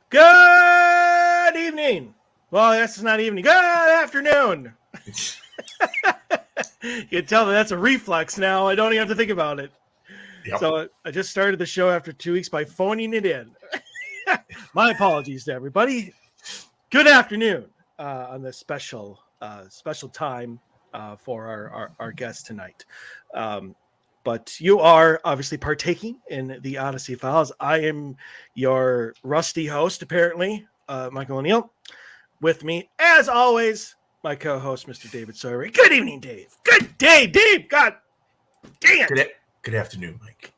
Good evening. Well, that's not evening. Good afternoon. You can tell that's a reflex now. I don't even have to think about it. Yep. So I just started the show after 2 weeks by phoning it in. My apologies to everybody. Good afternoon on this special time for our guest tonight. But you are obviously partaking in the Odyssey Files. I am your rusty host, apparently, Michael O'Neill. With me, as always, my co-host, Mr. David Sawyer. Good evening, Dave. Good day, Dave. God dang it. Good afternoon, Mike.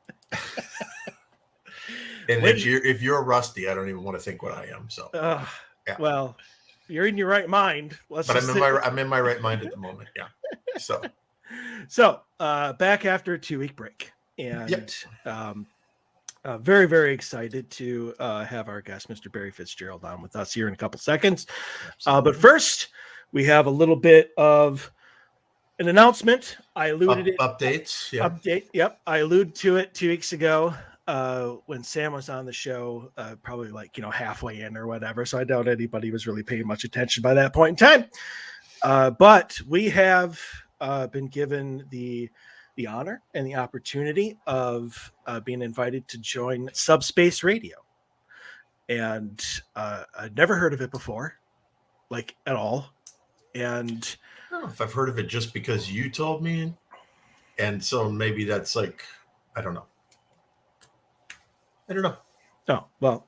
And if you're rusty, I don't even want to think what I am. So, yeah. Well, you're in your right mind. I'm in my right mind at the moment. Yeah. So back after a 2-week break, and very, very excited to have our guest, Mr. Barry Fitzgerald, on with us here in a couple seconds. But first, we have a little bit of an announcement. I alluded updates. Yeah. Update. Yep. I alluded to it 2 weeks ago when Sam was on the show, probably halfway in or whatever. So I doubt anybody was really paying much attention by that point in time. But we have been given the honor and the opportunity of being invited to join Subspace Radio. And I'd never heard of it before, at all. And I don't know if I've heard of it just because you told me. And so maybe that's I don't know. Oh, well,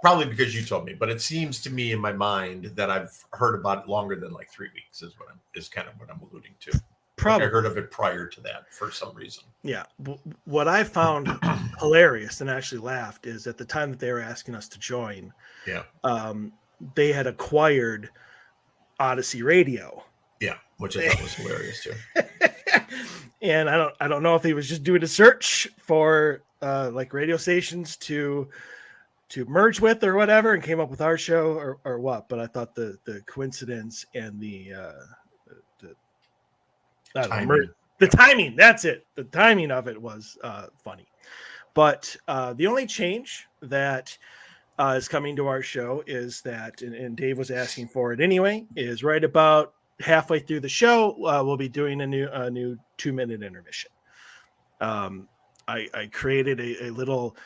probably because you told me, but it seems to me in my mind that I've heard about it longer than 3 weeks is kind of what I'm alluding to. Probably I heard of it prior to that for some reason. Yeah. What I found hilarious and actually laughed is at the time that they were asking us to join. Yeah. They had acquired Odyssey Radio. Yeah, which I thought was hilarious too. And I don't know if he was just doing a search for radio stations to merge with or whatever, and came up with our show or what. But I thought the coincidence and the timing, that's it. The timing of it was funny. But the only change that is coming to our show is that, and Dave was asking for it anyway, is right about halfway through the show, we'll be doing a new 2-minute intermission. I created a little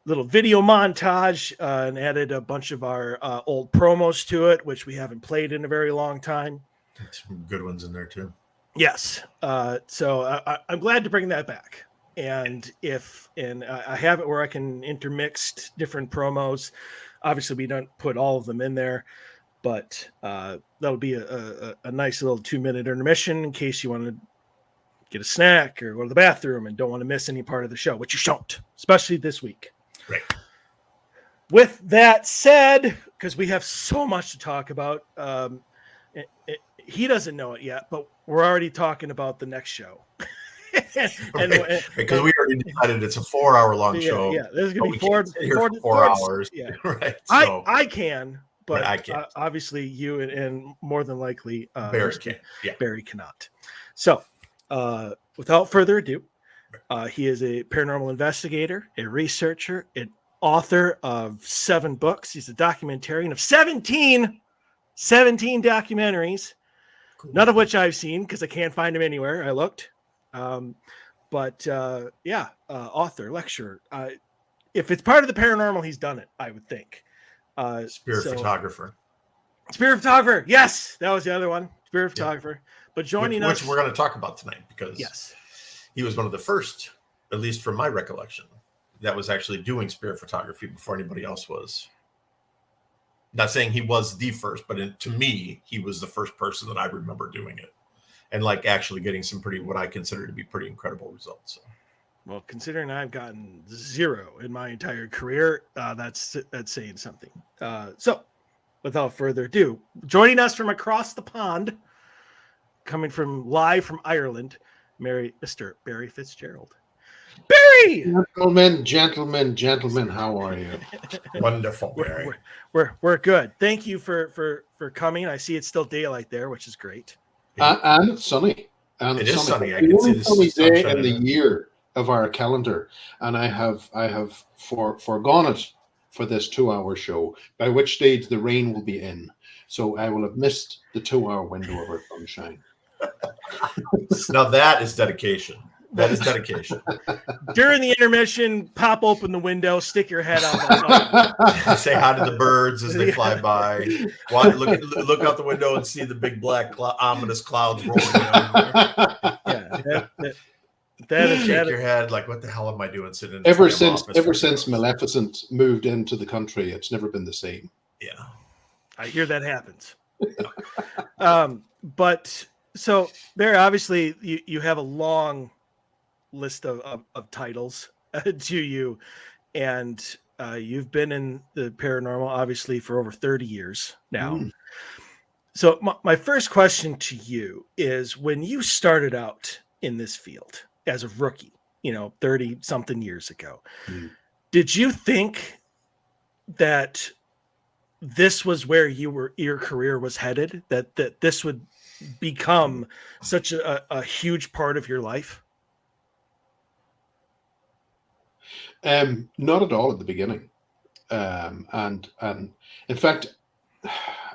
video montage and added a bunch of our old promos to it, which we haven't played in a very long time. Some good ones in there too. Yes. So I'm glad to bring that back. And I have it where I can intermix different promos. Obviously, we don't put all of them in there, but that'll be a nice little 2-minute intermission in case you want to get a snack or go to the bathroom and don't want to miss any part of the show, which you don't, especially this week. Right. With that said, because we have so much to talk about, he doesn't know it yet, but we're already talking about the next show. Because we already decided it's a 4-hour-long show. Yeah, there's going to be 4 hours. Yeah, right. So, I can, but I can't. Obviously, you and more than likely Barry can. Yeah. Barry cannot. So, without further ado, he is a paranormal investigator, a researcher, an author of 7 books. He's a documentarian of 17 documentaries, cool. None of which I've seen because I can't find them anywhere. I looked. Author, lecturer. If it's part of the paranormal, he's done it, I would think. Spirit photographer. Yes, that was the other one. Spirit photographer. But joining us, which we're going to talk about tonight, because yes, he was one of the first, at least from my recollection, that was actually doing spirit photography before anybody else was. Not saying he was the first, but to me, he was the first person that I remember doing it. And actually getting some what I consider to be pretty incredible results. So. Well, considering I've gotten 0 in my entire career, that's saying something. So, without further ado, joining us from across the pond, coming live from Ireland, Mr. Barry Fitzgerald. Barry! Gentlemen, how are you? Wonderful, Barry. We're good. Thank you for coming. I see it's still daylight there, which is great. And it's sunny. It is sunny. I can see the sunny day in the year of our calendar, and I have foregone it for this 2-hour show, by which stage the rain will be in. So I will have missed the 2-hour window of our sunshine. Now that is dedication. That is dedication. During the intermission, pop open the window, stick your head out. Say hi to the birds as they fly by. Look out the window and see the big black ominous clouds rolling down. Yeah, that is shake your head like, what the hell am I doing sitting in ever since Maleficent moved into the country, it's never been the same. Yeah, I hear that happens. But so there, obviously, you have a long list of titles to you, and you've been in the paranormal obviously for over 30 years now. So my first question to you is, when you started out in this field as a rookie, 30 something years ago, did you think that this was where your career was headed, that this would become such a huge part of your life? Not at all at the beginning. And in fact,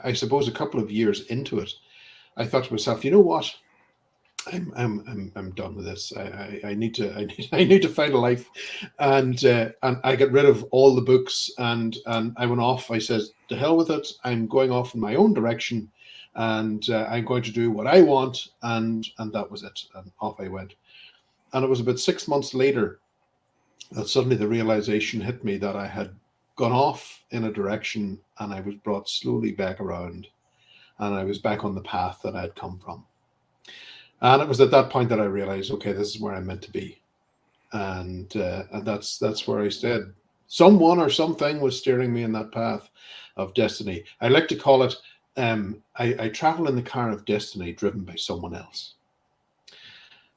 I suppose a couple of years into it, I thought to myself, you know what? I'm done with this. I need to find a life, and I got rid of all the books, and I went off. I said, to hell with it. I'm going off in my own direction, and I'm going to do what I want, and that was it. And off I went. And it was about 6 months later that suddenly the realization hit me that I had gone off in a direction, and I was brought slowly back around, and I was back on the path that I had come from. And it was at that point that I realized, okay, this is where I'm meant to be. And that's where I stayed. Someone or something was steering me in that path of destiny. I like to call it, I travel in the car of destiny driven by someone else.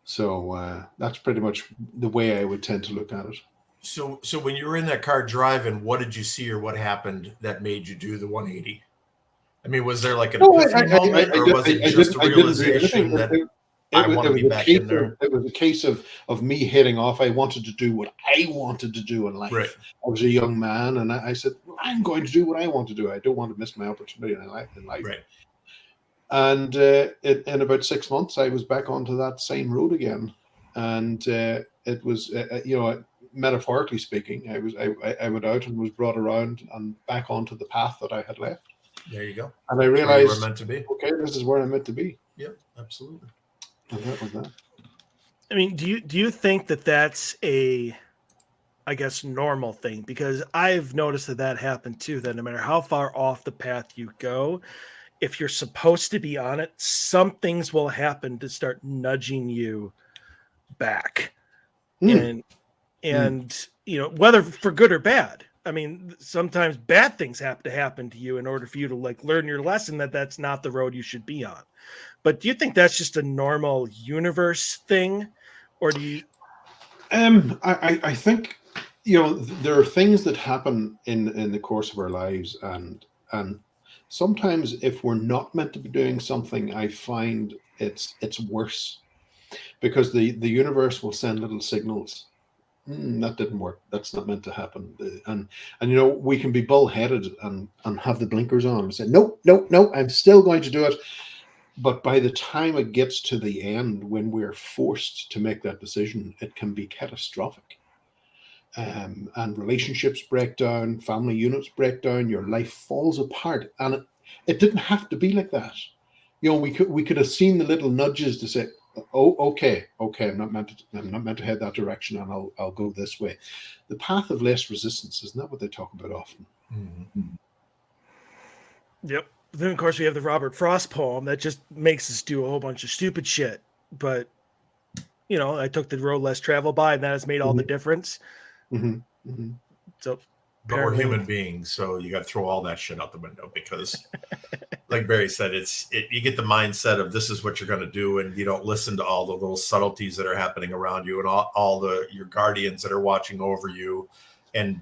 So that's pretty much the way I would tend to look at it. So when you were in that car driving, what did you see or what happened that made you do the 180? I mean, was there like an epiphany moment, or was it just a realization that I want to be back in there? It was a case of me heading off. I wanted to do what I wanted to do in life. Right. I was a young man, and I said, I'm going to do what I want to do. I don't want to miss my opportunity in life. Right. And in about 6 months, I was back onto that same road again. And it was, metaphorically speaking, I went out and was brought around and back onto the path that I had left. There you go. And I realized, we're meant to be. Okay, this is where I'm meant to be. Yep, absolutely. And that was that. I mean, do you think that that's a, I guess, normal thing? Because I've noticed that happened too, that no matter how far off the path you go, if you're supposed to be on it, some things will happen to start nudging you back. And whether for good or bad. I mean, sometimes bad things have to happen to you in order for you to learn your lesson that that's not the road you should be on. But do you think that's just a normal universe thing, or do you? I think there are things that happen in the course of our lives, and sometimes if we're not meant to be doing something, I find it's worse, because the universe will send little signals. That didn't work. That's not meant to happen. And we can be bullheaded and have the blinkers on and say, no, I'm still going to do it. But by the time it gets to the end, when we're forced to make that decision, it can be catastrophic. And relationships break down, family units break down, your life falls apart. And it didn't have to be like that. We could have seen the little nudges to say, oh, okay, I'm not meant to head that direction, and I'll go this way. The path of less resistance, isn't that what they talk about often? Mm-hmm. Yep. Then of course we have the Robert Frost poem that just makes us do a whole bunch of stupid shit. But I took the road less traveled by, and that has made all the difference. Mm-hmm. Mm-hmm. So, but we're human beings, so you got to throw all that shit out the window, because like Barry said, you get the mindset of this is what you're going to do, and you don't listen to all the little subtleties that are happening around you, and all your guardians that are watching over you and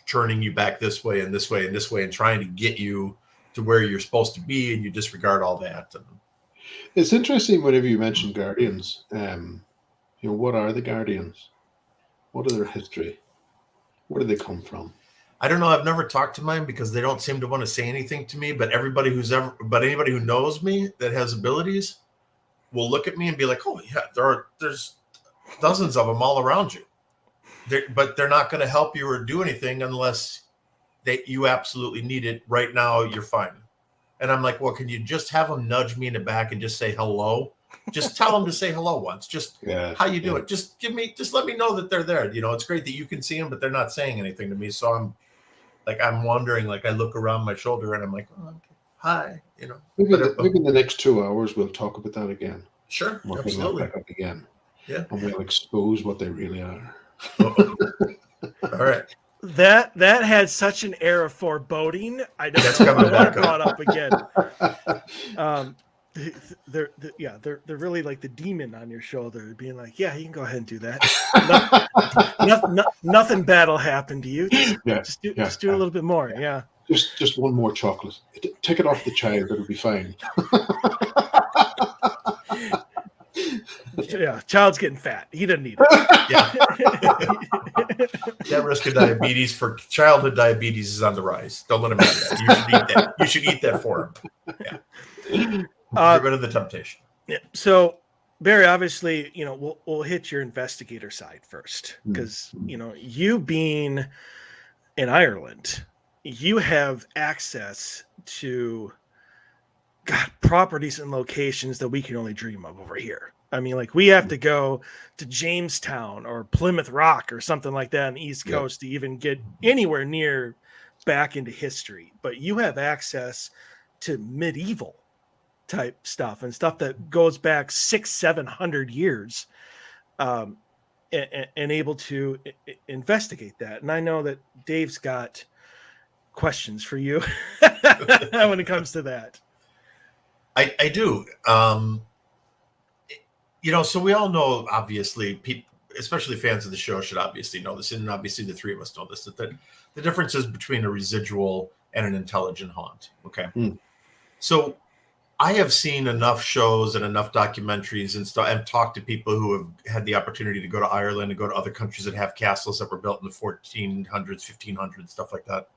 turning you back this way and this way and this way, and trying to get you to where you're supposed to be, and you disregard all that. And it's interesting whenever you mention guardians. What are the guardians? What are their history? Where do they come from? I don't know. I've never talked to mine because they don't seem to want to say anything to me. But anybody who knows me that has abilities will look at me and be like, "Oh yeah, there's dozens of them all around you." But they're not going to help you or do anything unless you absolutely need it right now. You're fine. And I'm like, well, can you just have them nudge me in the back and just say hello? Just tell them to say hello once. Just how you doing? Just let me know that they're there. It's great that you can see them, but they're not saying anything to me. So I'm wondering, like I look around my shoulder and I'm like, oh, okay. Hi, Maybe in the next 2 hours we'll talk about that again. Sure, we'll absolutely. Back up again. Yeah, and we'll expose what they really are. All right. That had such an air of foreboding. I don't That's know coming why I back brought up again. They're really like the demon on your shoulder, being like, "Yeah, you can go ahead and do that. Nothing bad will happen to you. Just do a little bit more. Yeah. Just one more chocolate. Take it off the child. It'll be fine." Yeah, child's getting fat. He doesn't need it. Yeah. That risk of diabetes for childhood diabetes is on the rise. Don't let him have that. You should eat that. You should eat that for him. Yeah. Get rid of the temptation. Yeah. So, Barry, obviously, we'll hit your investigator side first because you being in Ireland, you have access to properties and locations that we can only dream of over here. I mean, like we have to go to Jamestown or Plymouth Rock or something like that on the East Coast to even get anywhere near back into history. But you have access to medieval type stuff and stuff that goes back 600-700 years, and able to investigate that. And I know that Dave's got questions for you when it comes to that. I do. So we all know, obviously, people, especially fans of the show, should obviously know this, and obviously the three of us know this, that the differences between a residual and an intelligent haunt. Okay. So I have seen enough shows and enough documentaries and stuff, and talked to people who have had the opportunity to go to Ireland and go to other countries that have castles that were built in the 1400s, 1500s, stuff like that,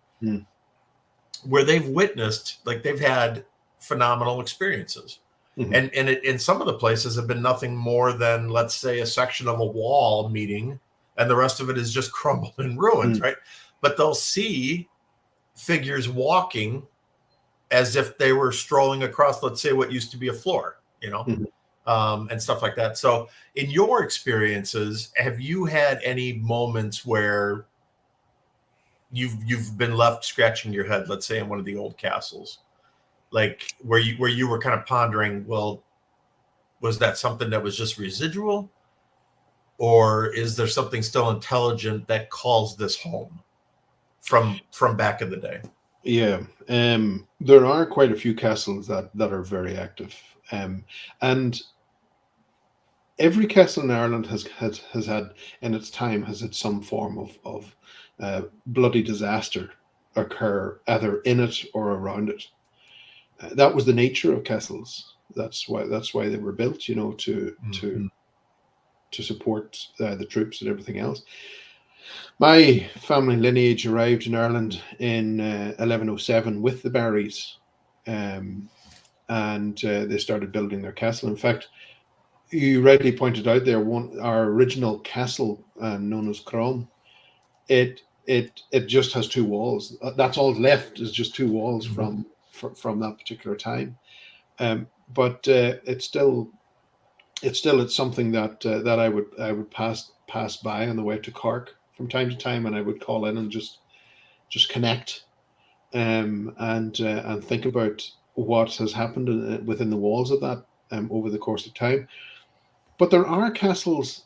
where they've witnessed, like they've had phenomenal experiences. And some of the places have been nothing more than, let's say, a section of a wall meeting, and the rest of it is just crumbled in ruins, right? But they'll see figures walking as if they were strolling across, let's say, what used to be a floor, and stuff like that. So in your experiences, have you had any moments where you've been left scratching your head, let's say in one of the old castles? Like where you were kind of pondering, well, was that something that was just residual, or is there something still intelligent that calls this home from back in the day? Yeah, there are quite a few castles that are very active, and every castle in Ireland has had in its time has had some form of bloody disaster occur either in it or around it. That was the nature of castles. That's why they were built, to support the troops and everything else. My family lineage arrived in Ireland in 1107 with the Barrys, and they started building their castle. In fact, you rightly pointed out there, our original castle, known as Crom, it just has two walls. That's all left is just two walls from that particular time, but it's something that I would pass by on the way to Cork from time to time, and I would call in and just connect, and think about what has happened within the walls of that over the course of time. But there are castles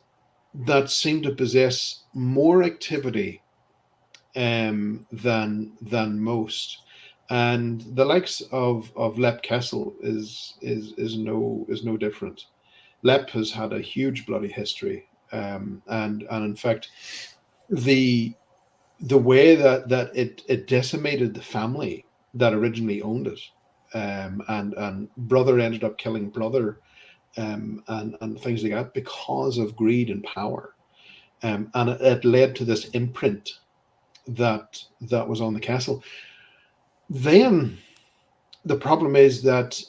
that seem to possess more activity than most. And the likes of Leap Castle is no different. Leap has had a huge bloody history, and in fact, the way that it decimated the family that originally owned it, and brother ended up killing brother, and things like that because of greed and power, and it led to this imprint that was on the castle. Then the problem is that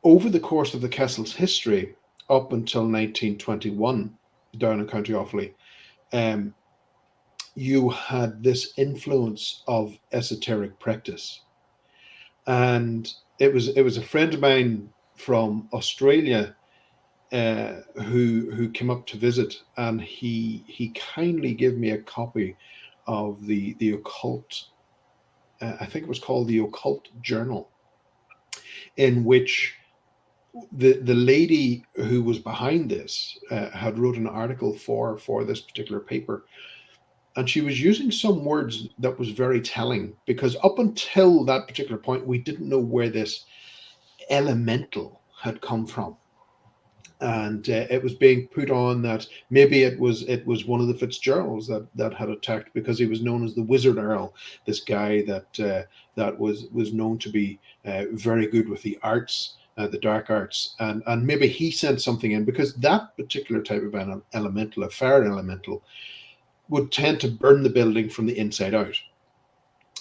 over the course of the castle's history, up until 1921, down in County Offaly, you had this influence of esoteric practice. And it was a friend of mine from Australia who came up to visit, and he kindly gave me a copy of the occult. I think it was called the Occult Journal, in which the lady who was behind this had wrote an article for this particular paper, and she was using some words that was very telling, because up until that particular point we didn't know where this elemental had come from. And it was being put on that maybe it was one of the Fitzgeralds that had attacked, because he was known as the Wizard Earl, this guy that was known to be very good with the arts, the dark arts, and maybe he sent something in, because that particular type of elemental, a fire elemental, would tend to burn the building from the inside out.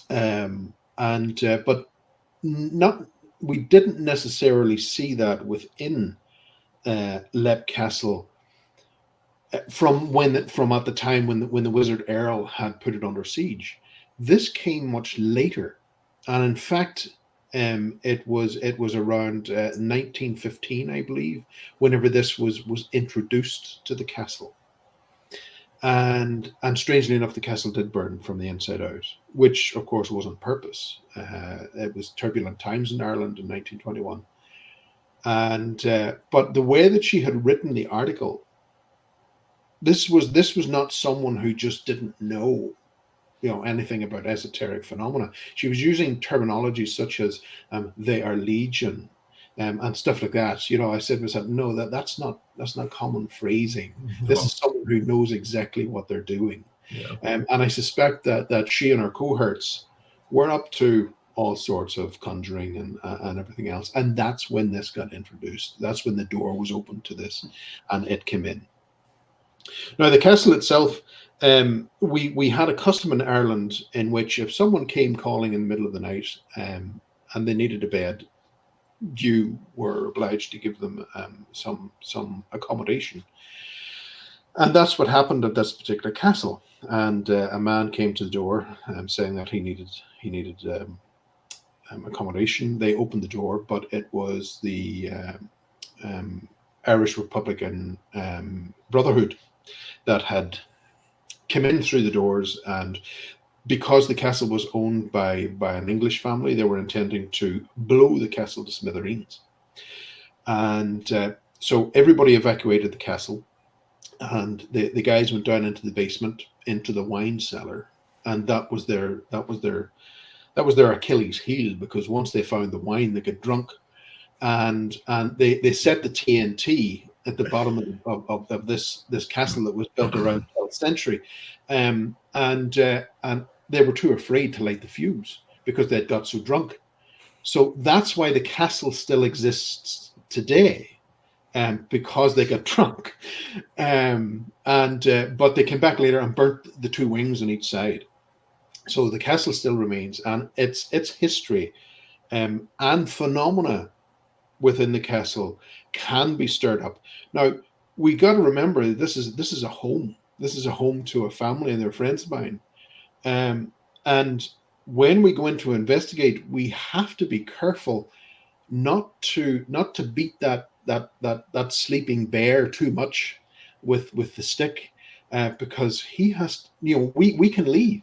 But not, we didn't necessarily see that within Lep Castle from at the time when the Wizard Earl had put it under siege. This came much later, and in fact, it was around 1915, I believe, whenever this was introduced to the castle. And strangely enough, the castle did burn from the inside out, which of course was on purpose. It was turbulent times in Ireland in 1921. And but the way that she had written the article, this was not someone who just didn't know, anything about esoteric phenomena. She was using terminology such as they are legion, and stuff like that. I said to myself, no, that's not common phrasing. No. This is someone who knows exactly what they're doing. Yeah. And I suspect that she and her cohorts were up to all sorts of conjuring and everything else. And that's when this got introduced. That's when the door was opened to this, and it came in. Now, the castle itself, we had a custom in Ireland in which if someone came calling in the middle of the night and they needed a bed, you were obliged to give them some accommodation. And that's what happened at this particular castle. And a man came to the door saying that he needed accommodation. They opened the door, but it was the Irish Republican Brotherhood that had come in through the doors. And because the castle was owned by an English family, they were intending to blow the castle to smithereens. And so everybody evacuated the castle, and the guys went down into the basement, into the wine cellar, and that was their Achilles heel, because once they found the wine, they get drunk, and they set the TNT at the bottom of this castle that was built around the 12th century, and they were too afraid to light the fuse because they'd got so drunk. So that's why the castle still exists today, because they got drunk. But they came back later and burnt the two wings on each side. So the castle still remains, and its history and phenomena within the castle can be stirred up. Now, we got to remember this is a home. This is a home to a family and their friends of mine. And when we go in to investigate, we have to be careful not to beat that sleeping bear too much with the stick, because he has, we can leave.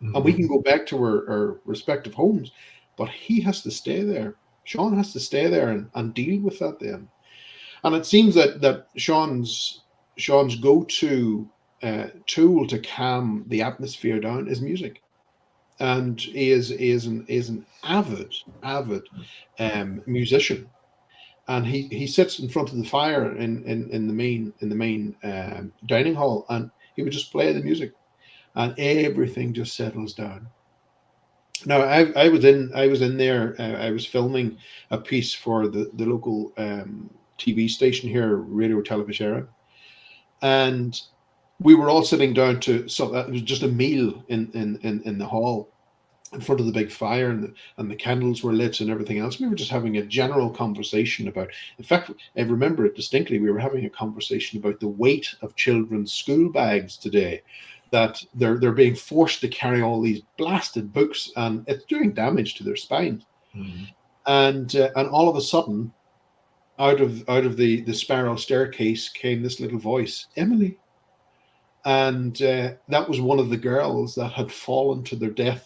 Mm-hmm. And we can go back to our respective homes, but he has to stay there. Sean has to stay there and deal with that then. And it seems that Sean's go-to tool to calm the atmosphere down is music. And he is an avid musician. And he sits in front of the fire in the main dining hall, and he would just play the music, and everything just settles down. Now, I was in there. I was filming a piece for the local TV station here, Radio Television, and we were all sitting down to, so it was just a meal in the hall in front of the big fire, and the candles were lit and everything else. We were just having a general conversation about, in fact, I remember it distinctly, we were having a conversation about the weight of children's school bags today, that they're being forced to carry all these blasted books, and it's doing damage to their spines. Mm-hmm. And all of a sudden, out of the spiral staircase came this little voice, Emily. And that was one of the girls that had fallen to their death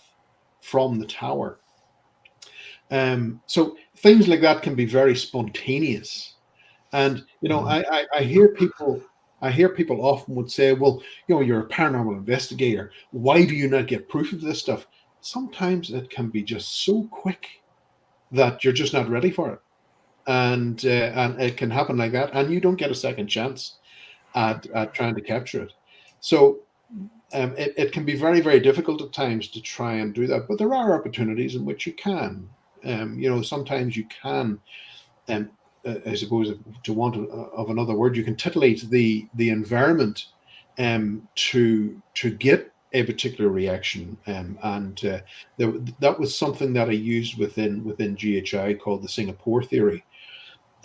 from the tower. So things like that can be very spontaneous. And I hear people often would say, well, you're a paranormal investigator, why do you not get proof of this stuff? Sometimes it can be just so quick that you're just not ready for it, and it can happen like that, and you don't get a second chance at trying to capture it. So it can be very, very difficult at times to try and do that, but there are opportunities in which you can. Sometimes you can, I suppose, to want of another word, you can titillate the environment to get a particular reaction, that was something that I used within GHI called the Singapore theory.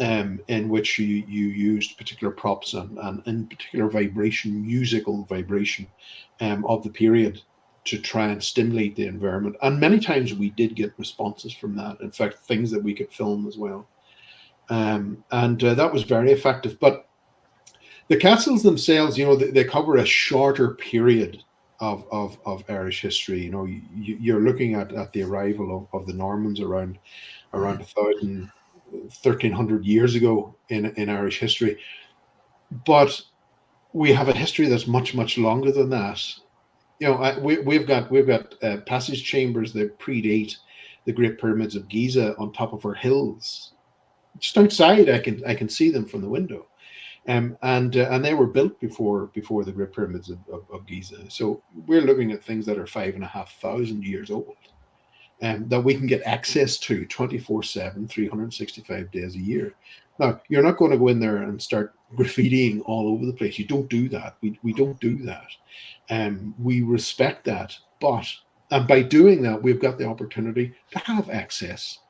In which you used particular props and in particular musical vibration of the period to try and stimulate the environment. And many times we did get responses from that. In fact, things that we could film as well. That was very effective. But the castles themselves, they cover a shorter period of Irish history. You're looking at the arrival of the Normans around 1,300 years ago in Irish history, but we have a history that's much, much longer than that. We've got passage chambers that predate the Great Pyramids of Giza on top of our hills. Just outside, I can see them from the window, and they were built before the Great Pyramids of Giza. So we're looking at things that are 5,500 years old. That we can get access to 24/7, 365 days a year. Now, you're not going to go in there and start graffitiing all over the place. You don't do that. We don't do that. We respect that. And by doing that, we've got the opportunity to have access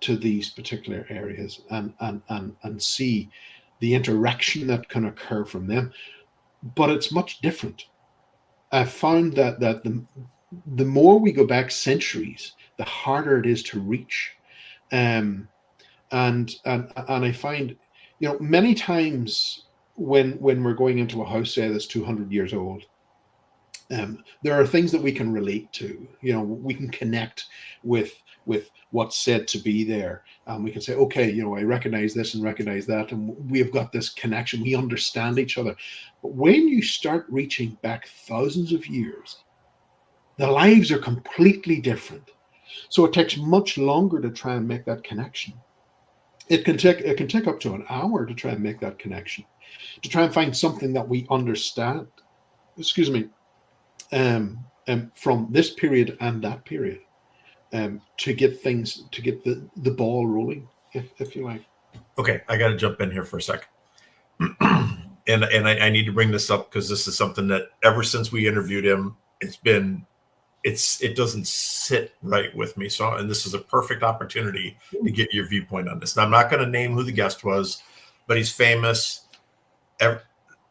to these particular areas and see the interaction that can occur from them. But it's much different. I've found that the more we go back centuries, the harder it is to reach, and I find, many times when we're going into a house, say that's 200 years old, there are things that we can relate to. We can connect with what's said to be there, and we can say, okay, I recognize this and recognize that, and we have got this connection. We understand each other. But when you start reaching back thousands of years, the lives are completely different. So it takes much longer to try and make that connection. It can take up to an hour to try and make that connection, to try and find something that we understand. Excuse me, from this period and that period, to get the ball rolling, if you like. Okay, I got to jump in here for a second, and I need to bring this up because this is something that ever since we interviewed him, it doesn't sit right with me. So, and this is a perfect opportunity to get your viewpoint on this. Now, I'm not going to name who the guest was, but he's famous.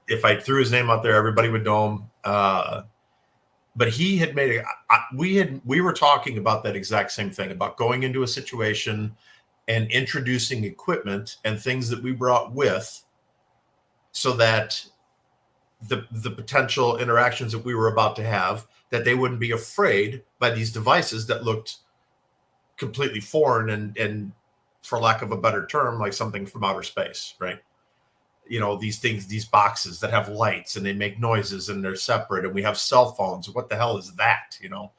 If I threw his name out there, everybody would know him. But he had made we were talking about that exact same thing, about going into a situation and introducing equipment and things that we brought with, so that the potential interactions that we were about to have, that they wouldn't be afraid by these devices that looked completely foreign and for lack of a better term, like something from outer space, right? These things, these boxes that have lights and they make noises and they're separate, and we have cell phones. What the hell is that? And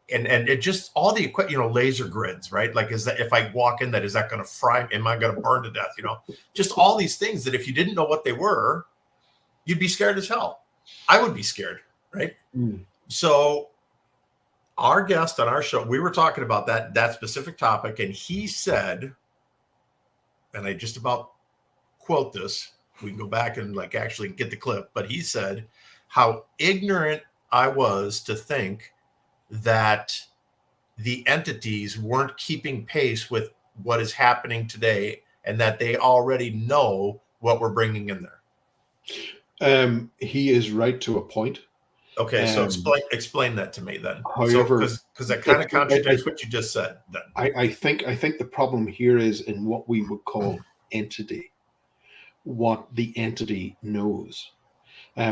it just all the equipment, laser grids, right? Like, is that, if I walk in that, is that going to fry? Am I going to burn to death? Just all these things that if you didn't know what they were, you'd be scared as hell. I would be scared. Right. So our guest on our show, we were talking about that specific topic, and he said, and I just about quote this, We can go back and like actually get the clip. But he said how ignorant I was to think that the entities weren't keeping pace with what is happening today, and that they already know what we're bringing in there. He is right to a point. Okay, so explain that to me then. However, so because that kind of contradicts what you just said. Then I think the problem here is in what we would call entity, what the entity knows,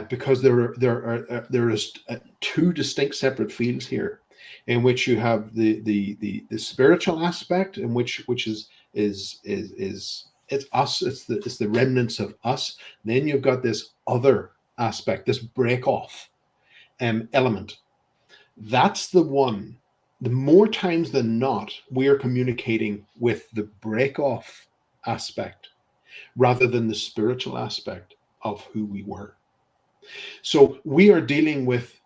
because there is two distinct separate fields here, in which you have the spiritual aspect, in which is it's us, it's the remnants of us. Then you've got this other aspect, this break off element. That's the one. The more times than not, we are communicating with the break off aspect rather than the spiritual aspect of who we were. So we are dealing with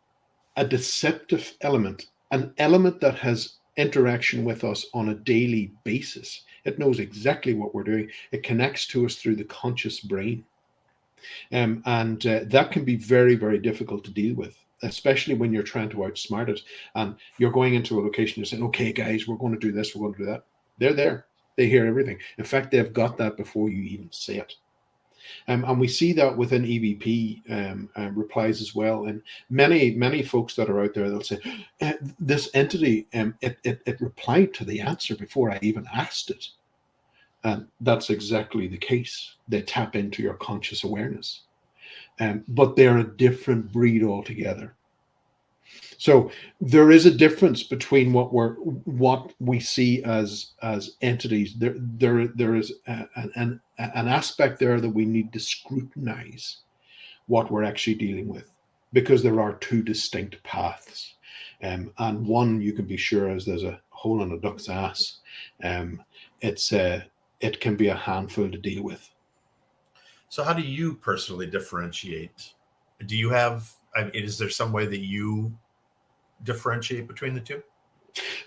a deceptive element, an element that has interaction with us on a daily basis. It knows exactly what we're doing. It connects to us through the conscious brain. And that can be very, very difficult to deal with, especially when you're trying to outsmart it. And you're going into a location, you're saying, okay, guys, we're going to do this, we're going to do that. They're there. They hear everything. In fact, they've got that before you even say it. And we see that within EVP replies as well. And many folks that are out there, they'll say, this entity, it replied to the answer before I even asked it. And that's exactly the case. They tap into your conscious awareness. But they're a different breed altogether. So there is a difference between what we see as entities. There is an aspect there that we need to scrutinize what we're actually dealing with, because there are two distinct paths, and one you can be sure as there's a hole in a duck's ass. It can be a handful to deal with. So how do you personally differentiate? Do you have? Is there some way that you differentiate between the two?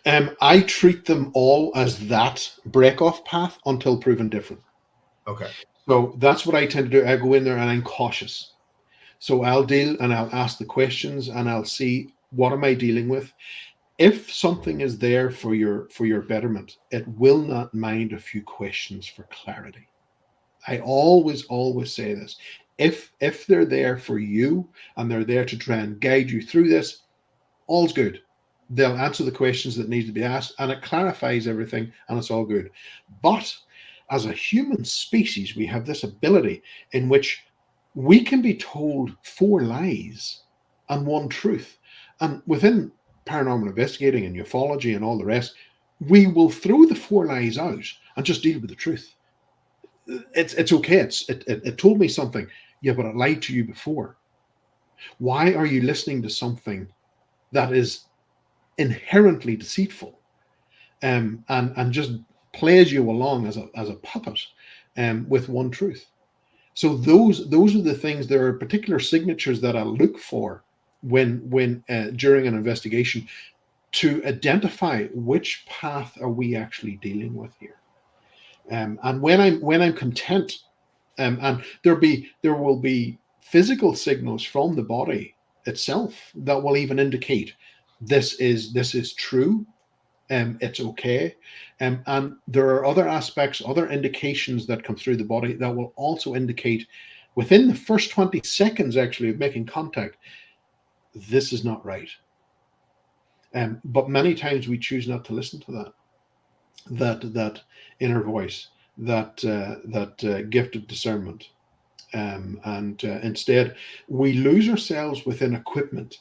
I treat them all as that break-off path until proven different. Okay. So that's what I tend to do. I go in there and I'm cautious. So I'll deal and I'll ask the questions and I'll see what am I dealing with. If something is there for your betterment, it will not mind a few questions for clarity. I always say this. If they're there for you and they're there to try and guide you through this, all's good. They'll answer the questions that need to be asked and it clarifies everything and it's all good. But as a human species, we have this ability in which we can be told 4 lies and 1 truth. And within paranormal investigating and ufology and all the rest, we will throw the 4 lies out and just deal with the truth. It's okay. It told me something. Yeah, but it lied to you before. Why are you listening to something that is inherently deceitful and just plays you along as a puppet with 1 truth? So those are the things. There are particular signatures that I look for when during an investigation to identify which path are we actually dealing with here. And when I'm content, and there will be physical signals from the body itself that will even indicate this is true, it's okay, and there are other aspects, other indications that come through the body that will also indicate within the first 20 seconds actually of making contact, this is not right. But many times we choose not to listen to that inner voice, that gift of discernment, and instead we lose ourselves within equipment.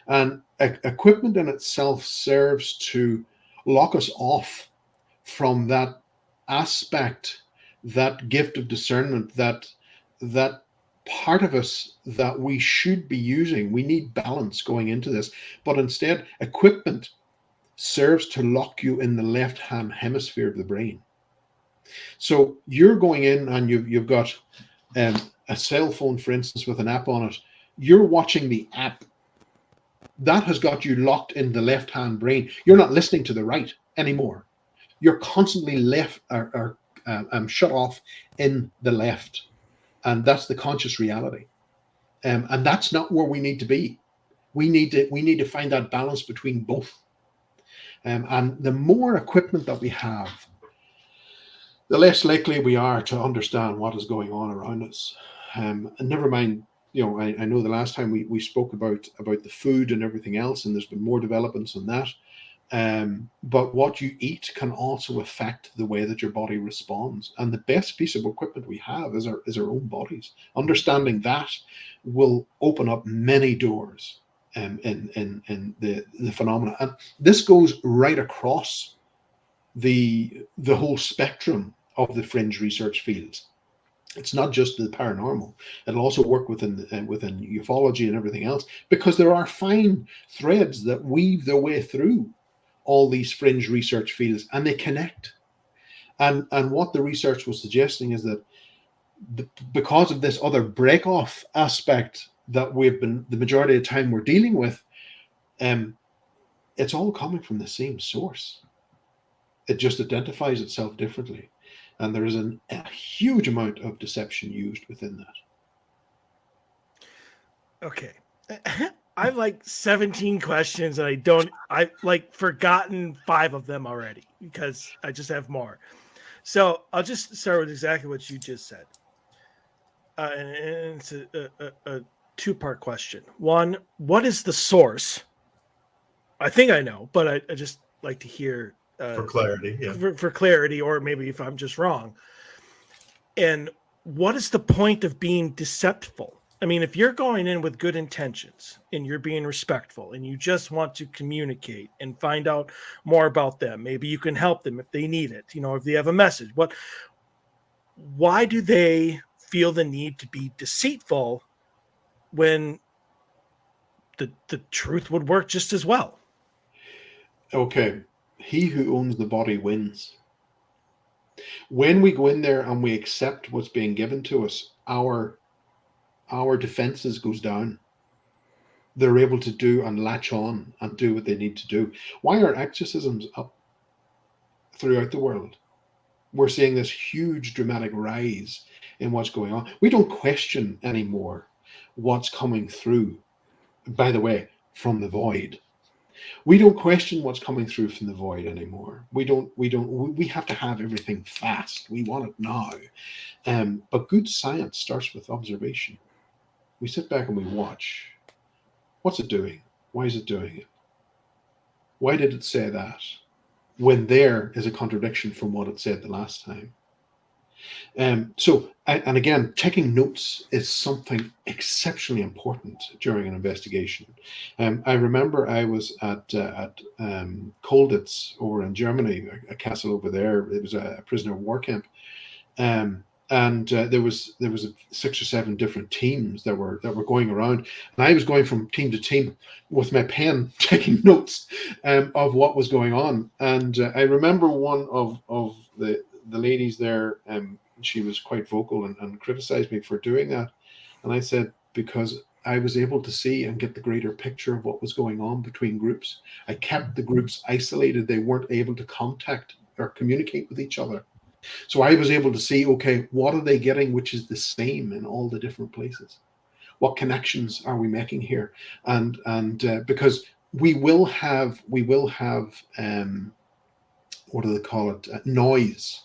And equipment in itself serves to lock us off from that aspect, that gift of discernment, that part of us that we should be using. We need balance going into this, but instead equipment serves to lock you in the left-hand hemisphere of the brain. So you're going in and you've got a cell phone, for instance, with an app on it. You're watching the app. That has got you locked in the left-hand brain. You're not listening to the right anymore. You're constantly shut off in the left. and that's the conscious reality. And that's not where we need to be. We need to find that balance between both. And the more equipment that we have, the less likely we are to understand what is going on around us. And never mind, I know the last time we spoke about the food and everything else, and there's been more developments on that. But what you eat can also affect the way that your body responds. And the best piece of equipment we have is our own bodies. Understanding that will open up many doors in the phenomena. And this goes right across the whole spectrum of the fringe research fields. It's not just the paranormal. It'll also work within ufology and everything else, because there are fine threads that weave their way through all these fringe research fields, and they connect. And what the research was suggesting is that because of this other break-off aspect that we've been, the majority of the time we're dealing with, it's all coming from the same source. It just identifies itself differently. And there is a huge amount of deception used within that. Okay. I have like 17 questions, and I've like forgotten 5 of them already because I just have more. So I'll just start with exactly what you just said. And it's a 2-part question. One, what is the source? I think I know, but I just like to hear for clarity. Yeah. For clarity, or maybe if I'm just wrong. And what is the point of being deceptive? I mean, if you're going in with good intentions and you're being respectful and you just want to communicate and find out more about them, maybe you can help them if they need it, if they have a message. Why do they feel the need to be deceitful when the truth would work just as well? Okay. He who owns the body wins. When we go in there and we accept what's being given to us, our defenses goes down. They're able to do and latch on and do what they need to do. Why are exorcisms up throughout the world? We're seeing this huge dramatic rise in what's going on. We don't question anymore what's coming through, by the way, from the void. We don't question what's coming through from the void anymore. We have to have everything fast. We want it now. But good science starts with observation. We sit back and we watch. What's it doing? Why is it doing it? Why did it say that? When there is a contradiction from what it said the last time. And again, taking notes is something exceptionally important during an investigation. I remember I was at Colditz over in Germany, a castle over there. It was a prisoner of war camp, and there was 6 or 7 different teams that were going around, and I was going from team to team with my pen taking notes of what was going on. And I remember one of the ladies there. She was quite vocal and criticized me for doing that. And I said, because I was able to see and get the greater picture of what was going on between groups. I kept the groups isolated. They weren't able to contact or communicate with each other. So I was able to see, okay, what are they getting, which is the same in all the different places? What connections are we making here? And because we will have what do they call it? Noise.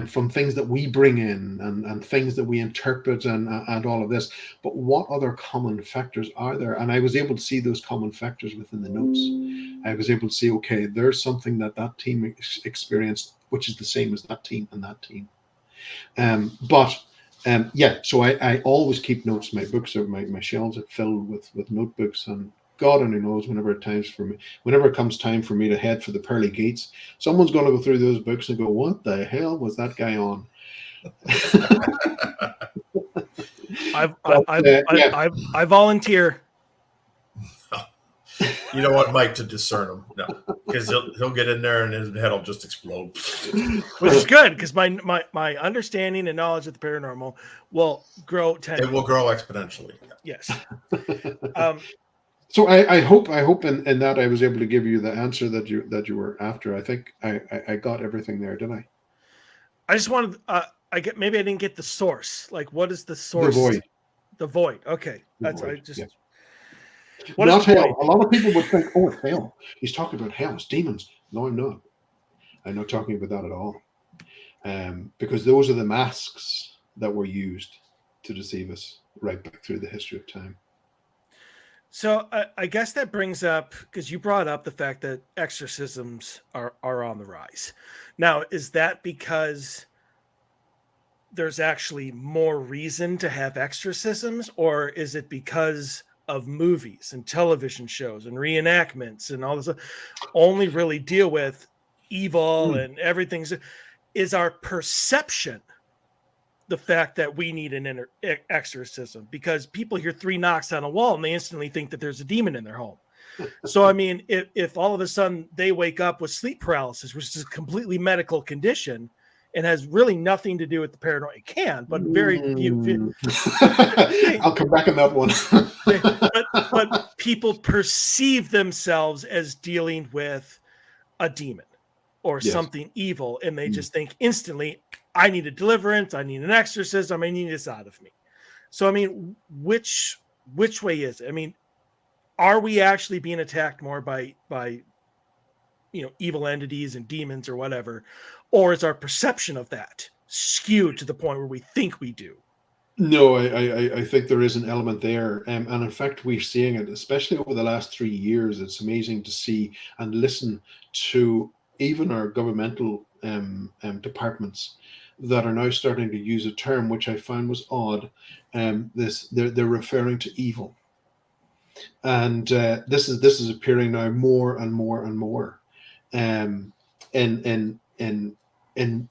From things that we bring in and things that we interpret and all of this. But what other common factors are there? And I was able to see those common factors within the notes. I was able to see, okay, there's something that team experienced, which is the same as that team and that team. So I always keep notes. My books are my shelves are filled with notebooks, and God only knows whenever it comes time for me to head for the pearly gates, someone's going to go through those books and go, what the hell was that guy on? I volunteer. You don't want Mike to discern him, no, because he'll get in there and his head will just explode. Which is good, because my understanding and knowledge of the paranormal will grow. It will grow exponentially. Yes. So I hope in that I was able to give you the answer that you were after. I think I got everything there, didn't I? I just wanted maybe I didn't get the source. Like, what is the The source? void. The void. Okay, The that's void. I just. Yeah. What Not is the void? hell. A lot of people would think, oh, it's hell. He's talking about hell, it's demons. No, I'm not. I'm not talking about that at all. Because those are the masks that were used to deceive us right back through the history of time. So I guess that brings up, because you brought up the fact that exorcisms are on the rise. Now, is that because there's actually more reason to have exorcisms, or is it because of movies and television shows and reenactments and all this only really deal with evil and everything's is our perception the fact that we need an exorcism? Because people hear 3 knocks on a wall and they instantly think that there's a demon in their home. So, I mean, if all of a sudden they wake up with sleep paralysis, which is a completely medical condition and has really nothing to do with the paranormal, it can, but very few. I'll come back on that one. but people perceive themselves as dealing with a demon or Yes. something evil, and they just think instantly, I need a deliverance, I need an exorcism, I need this out of me. So, I mean, which way is it? I mean, are we actually being attacked more by evil entities and demons or whatever, or is our perception of that skewed to the point where we think we do? No, I think there is an element there. And in fact, we're seeing it, especially over the last 3 years. It's amazing to see and listen to even our governmental departments that are now starting to use a term which I found was odd. They're referring to evil, and this is appearing now more and more and more, in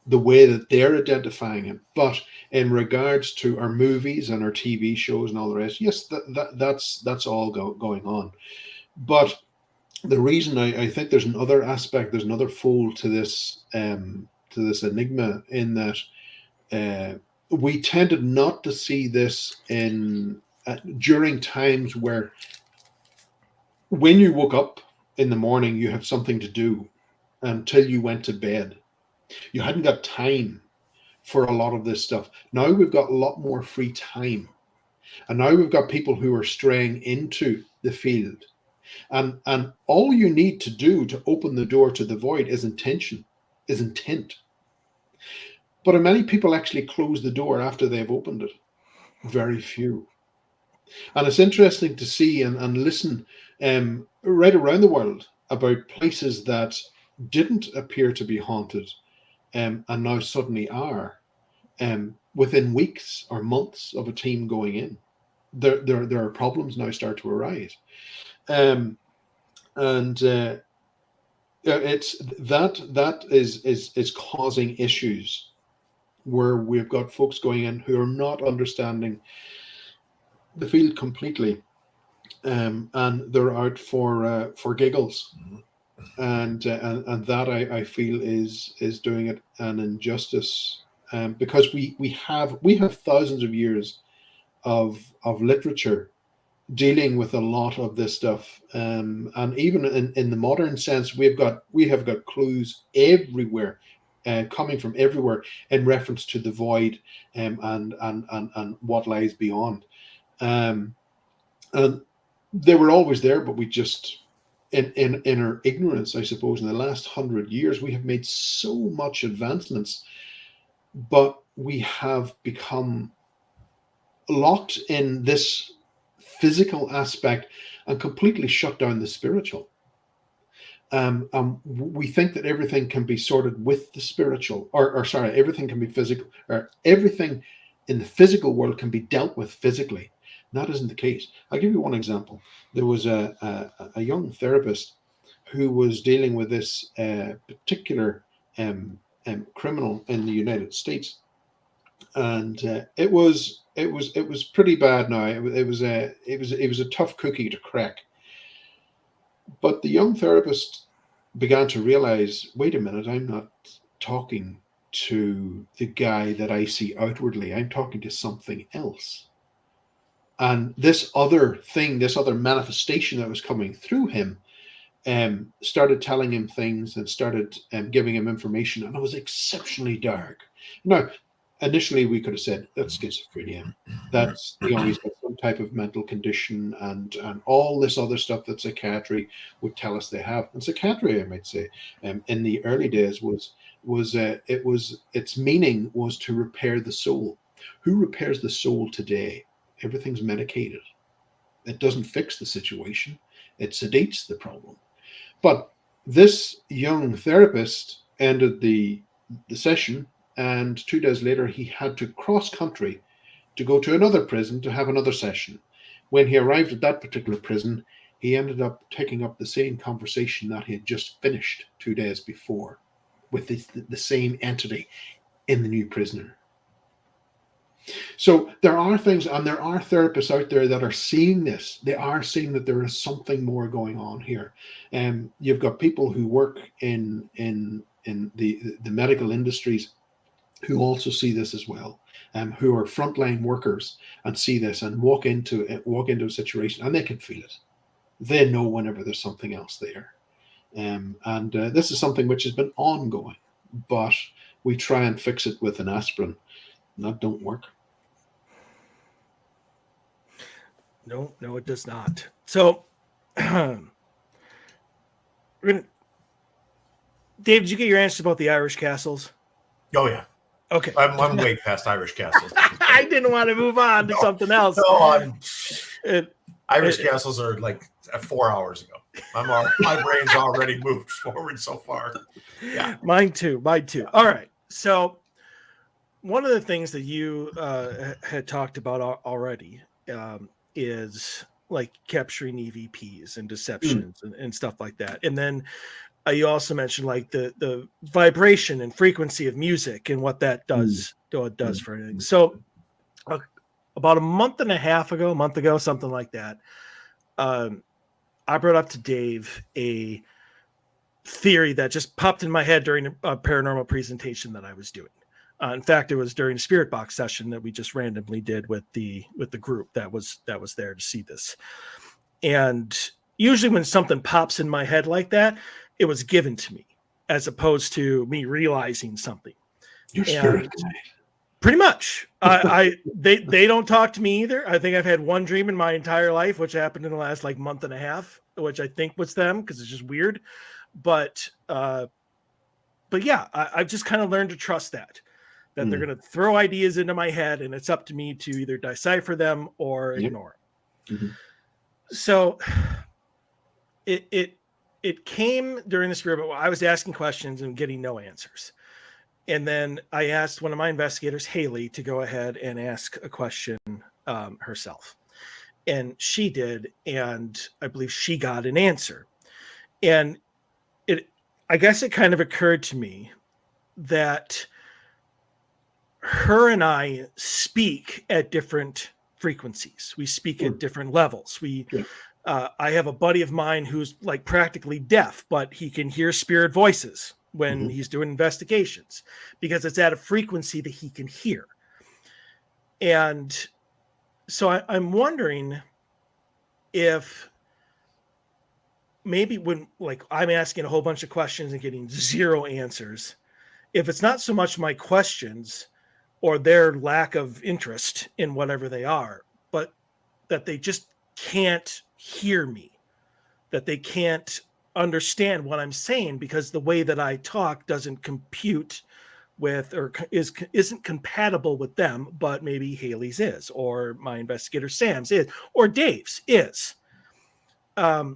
the way that they're identifying it. But in regards to our movies and our TV shows and all the rest, yes, that's all going on. But the reason I think there's another aspect, there's another fold to this enigma, in that we tended not to see this in during times where, when you woke up in the morning, you have something to do until you went to bed. You hadn't got time for a lot of this stuff. Now we've got a lot more free time. And now we've got people who are straying into the field. And all you need to do to open the door to the void is intent. But many people actually close the door after they've opened it. Very few. And it's interesting to see and listen right around the world about places that didn't appear to be haunted, and now suddenly are, within weeks or months of a team going in. There are problems now start to arise. It's that is causing issues where we've got folks going in who are not understanding the field completely, and they're out for giggles, and that I feel is doing it an injustice, because we have thousands of years of literature dealing with a lot of this stuff, and even in the modern sense, we have got clues everywhere, coming from everywhere, in reference to the void, and what lies beyond, and they were always there, but we just, in our ignorance, I suppose, in the last 100 years, we have made so much advancements, but we have become locked in this physical aspect and completely shut down the spiritual. We think that everything can be sorted with the spiritual, or sorry, everything can be physical, or everything in the physical world can be dealt with physically. That isn't the case. I'll give you one example. There was a young therapist who was dealing with this particular criminal in the United States, and it was pretty bad. Now it was a tough cookie to crack. But the young therapist began to realize, wait a minute, I'm not talking to the guy that I see outwardly. I'm talking to something else. And this other thing, this other manifestation that was coming through him, started telling him things and started giving him information, and it was exceptionally dark. Now, initially we could have said that's schizophrenia, that's he's got some type of mental condition, and all this other stuff that psychiatry would tell us they have. And psychiatry, I might say, in the early days its meaning was to repair the soul. Who repairs the soul today? Everything's medicated. It doesn't fix the situation. It sedates the problem. But this young therapist ended the session, and 2 days later he had to cross country to go to another prison to have another session. When he arrived at that particular prison, he ended up taking up the same conversation that he had just finished 2 days before with the same entity in the new prisoner. So there are things, and there are therapists out there that are seeing this. They are seeing that there is something more going on here. You've got people who work in the medical industries who also see this as well, who are frontline workers and see this and walk into a situation and they can feel it. They know whenever there's something else there. And this is something which has been ongoing, but we try and fix it with an aspirin. And that don't work. No, it does not. So, Dave, did you get your answers about the Irish castles? Oh yeah. Okay. I'm way past Irish castles. I didn't want to move on to something else. No, Irish castles are like 4 hours ago. My brain's already moved forward so far. Yeah. Mine too. All right. So one of the things that you had talked about already is like capturing EVPs and deceptions and stuff like that. And then you also mentioned like the vibration and frequency of music and what that does for anything. So about a month ago, something like that, I brought up to Dave a theory that just popped in my head during a paranormal presentation that I was doing. In fact, it was during a spirit box session that we just randomly did with the group that was there to see this. And usually when something pops in my head like that, it was given to me as opposed to me realizing something. Your spirit. Pretty much. They don't talk to me either. I think I've had one dream in my entire life, which happened in the last like month and a half, which I think was them because it's just weird. But yeah, I've just kind of learned to trust that they're going to throw ideas into my head and it's up to me to either decipher them or ignore them. Mm-hmm. So it came during the spirit, but I was asking questions and getting no answers. And then I asked one of my investigators, Haley, to go ahead and ask a question herself. And she did, and I believe she got an answer. And I guess it kind of occurred to me that her and I speak at different frequencies. We speak at different levels. I have a buddy of mine who's like practically deaf, but he can hear spirit voices when he's doing investigations because it's at a frequency that he can hear. And so I'm wondering if maybe when like I'm asking a whole bunch of questions and getting zero answers, if it's not so much my questions or their lack of interest in whatever they are, but that they just can't hear me, that they can't understand what I'm saying because the way that I talk doesn't compute with or isn't compatible with them, but maybe Haley's is, or my investigator Sam's is, or Dave's is. What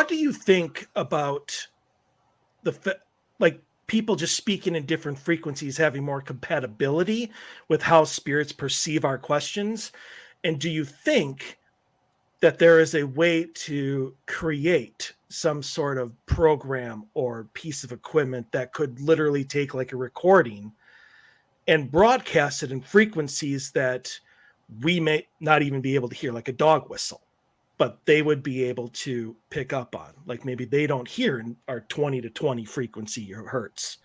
do you think about people just speaking in different frequencies having more compatibility with how spirits perceive our questions? And do you think that there is a way to create some sort of program or piece of equipment that could literally take like a recording and broadcast it in frequencies that we may not even be able to hear, like a dog whistle, but they would be able to pick up on, like maybe they don't hear in our 20 to 20 frequency or hertz.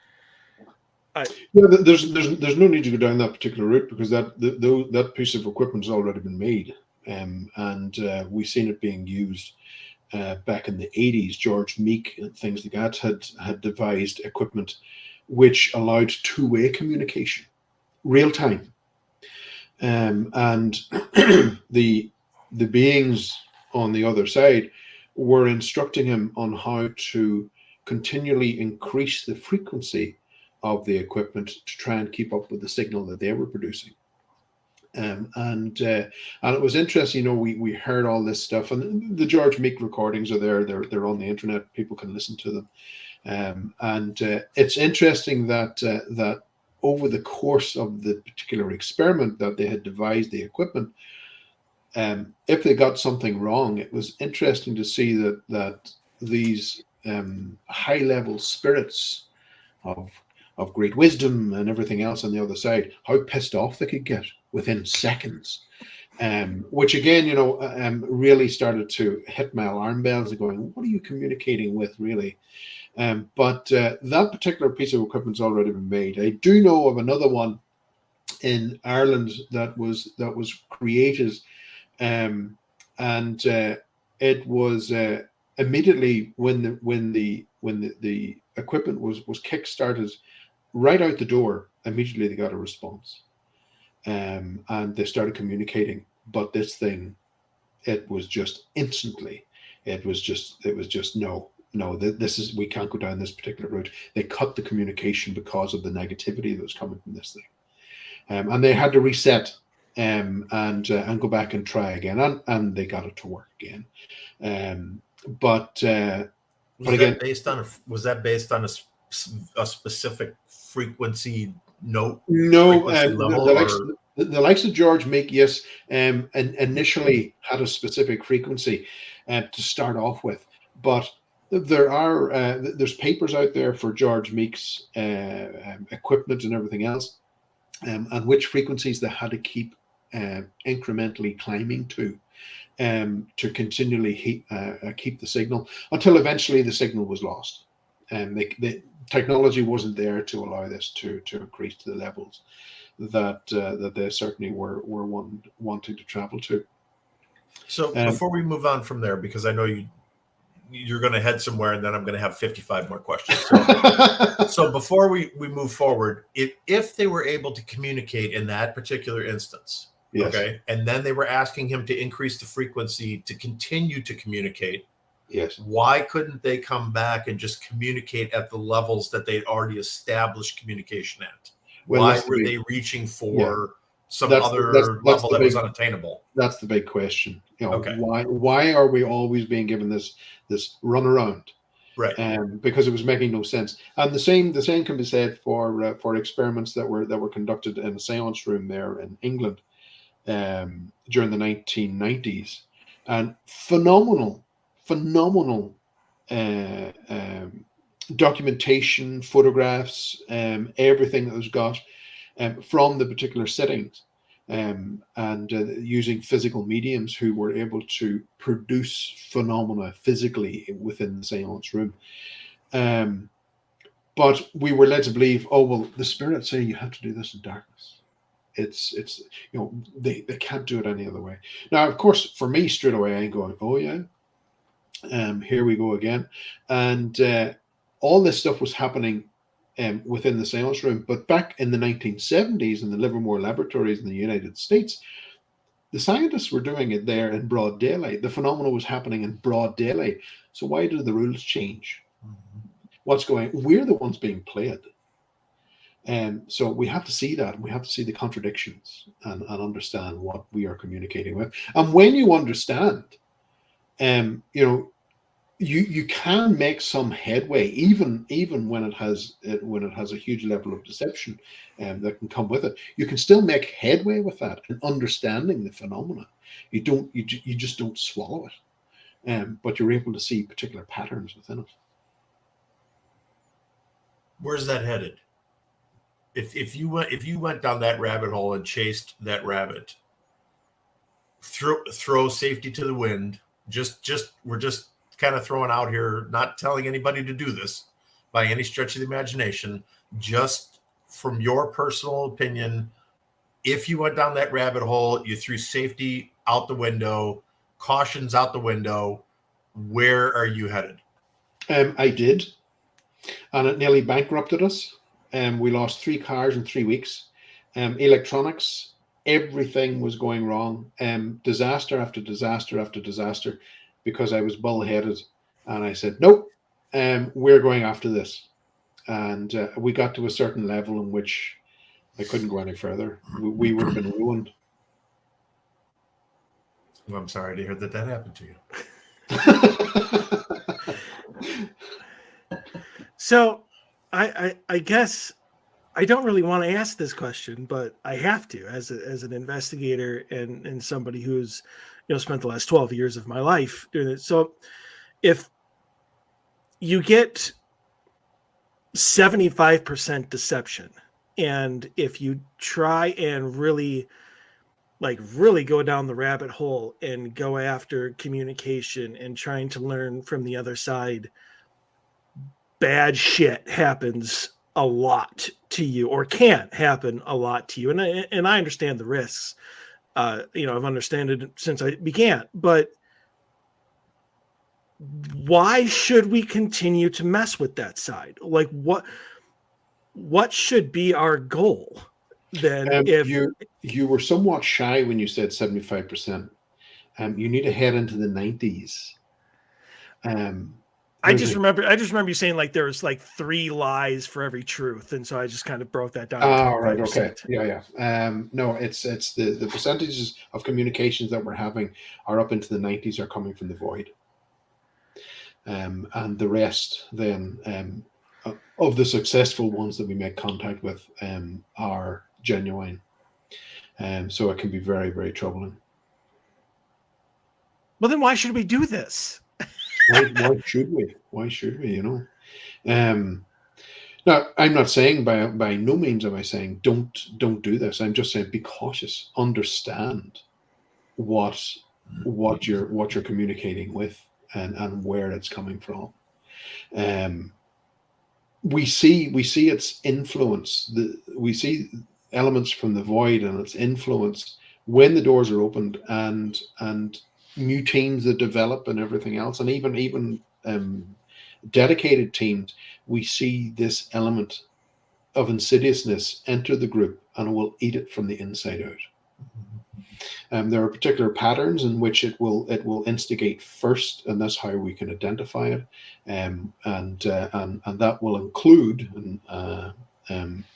There's no need to go down that particular route because that piece of equipment has already been made. And we've seen it being used back in the 80s. George Meek and things like that had devised equipment which allowed two-way communication, real time. And the beings on the other side were instructing him on how to continually increase the frequency of the equipment to try and keep up with the signal that they were producing. And it was interesting, we heard all this stuff, and the George Meek recordings are there. They're on the internet. People can listen to them. And it's interesting that over the course of the particular experiment that they had devised the equipment, if they got something wrong, it was interesting to see that these high-level spirits of great wisdom and everything else on the other side, how pissed off they could get within seconds. Which again, really started to hit my alarm bells and going, what are you communicating with, really? But that particular piece of equipment's already been made. I do know of another one in Ireland that was created, and it was immediately when the equipment was kick-started, right out the door, immediately they got a response, and they started communicating. But this thing, it was just instantly, it was just no, we can't go down this particular route. They cut the communication because of the negativity that was coming from this thing, and they had to reset and go back and try again, and they got it to work again. But again, was that based on a specific frequency note? No, frequency level, the likes of George Meek, yes, and initially had a specific frequency to start off with, but there's papers out there for George Meek's equipment and everything else, and which frequencies they had to keep incrementally climbing to continually keep the signal until eventually the signal was lost, and the technology wasn't there to allow this to increase to the levels that they certainly were wanting to travel to. So before we move on from there, because I know you're going to head somewhere, and then I'm going to have 55 more questions. So before we move forward, if they were able to communicate in that particular instance, yes. Okay, and then they were asking him to increase the frequency to continue to communicate, yes, why couldn't they come back and just communicate at the levels that they'd already established communication at? Well, why were they reaching for some other level that was unattainable? That's the big question. Okay. Why are we always being given this runaround? Right. Because it was making no sense. And the same can be said for experiments that were conducted in a seance room there in England during the 1990s, and phenomenal documentation, photographs, everything that was got from the particular settings, and using physical mediums who were able to produce phenomena physically within the seance room. But we were led to believe, oh, well, the spirits say you have to do this in darkness. It's they can't do it any other way. Now, of course, for me, straight away, I'm going, oh yeah, here we go again. And all this stuff was happening within the seance room. But back in the 1970s in the Livermore laboratories in the United States, the scientists were doing it there in broad daylight. The phenomena was happening in broad daylight. So why do the rules change? Mm-hmm. What's going on? We're the ones being played. So we have to see that, and we have to see the contradictions and understand what we are communicating with. And when you understand, you can make some headway, even when it has a huge level of deception that can come with it. You can still make headway with that and understanding the phenomena. You just don't swallow it, but you're able to see particular patterns within it. Where's that headed? If you went down that rabbit hole and chased that rabbit, throw safety to the wind. We're just kind of throwing out here, not telling anybody to do this by any stretch of the imagination. Just from your personal opinion, if you went down that rabbit hole, you threw safety out the window, cautions out the window, where are you headed? I did, and it nearly bankrupted us. We lost 3 cars in 3 weeks. Electronics, everything was going wrong. Disaster after disaster after disaster, because I was bullheaded, and I said, nope, we're going after this. And we got to a certain level in which I couldn't go any further. We would have been ruined. Well, I'm sorry to hear that happened to you. So I guess I don't really want to ask this question, but I have to, as an investigator and somebody who's, spent the last 12 years of my life doing it. So if you get 75% deception, and if you try and really go down the rabbit hole and go after communication and trying to learn from the other side, bad shit happens a lot to you, or can happen a lot to you. And I understand the risks. I've understood it since I began, but why should we continue to mess with that side? Like, what should be our goal then? If you were somewhat shy when you said 75%, you need to head into the 90s. I just remember you saying like there was like 3 lies for every truth, and so I just kind of broke that down. Oh, right, okay, yeah. No, it's the percentages of communications that we're having are up into the 90s are coming from the void, and the rest then of the successful ones that we make contact with are genuine, so it can be very, very troubling. Well, then why should we do this? Why should we? Why should we? Now, I'm not saying by no means am I saying don't do this. I'm just saying be cautious. Understand what you're communicating with and where it's coming from. We see its influence. We see elements from the void and its influence when the doors are opened, and new teams that develop and everything else, and even dedicated teams. We see this element of insidiousness enter the group, and it will eat it from the inside out. There are particular patterns in which it will instigate first, and that's how we can identify it. And that will include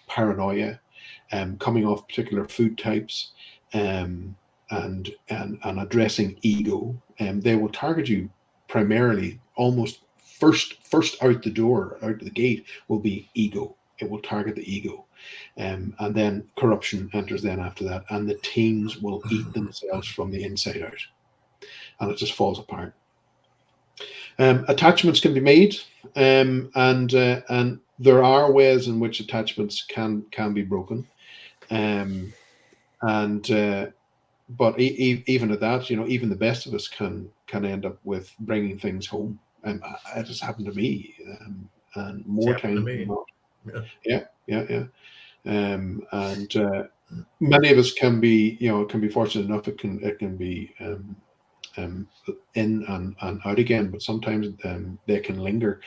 paranoia, coming off particular food types, and addressing ego. They will target you primarily, almost first out the door, out the gate, will be ego. It will target the ego, and then corruption enters then after that, and the teams will eat themselves from the inside out, and it just falls apart. Attachments can be made, and there are ways in which attachments can be broken, but even at that, even the best of us can end up with bringing things home. It just happened to me, and more times than not. Yeah. Many of us can be fortunate enough. It can be in and out again, but sometimes they can linger.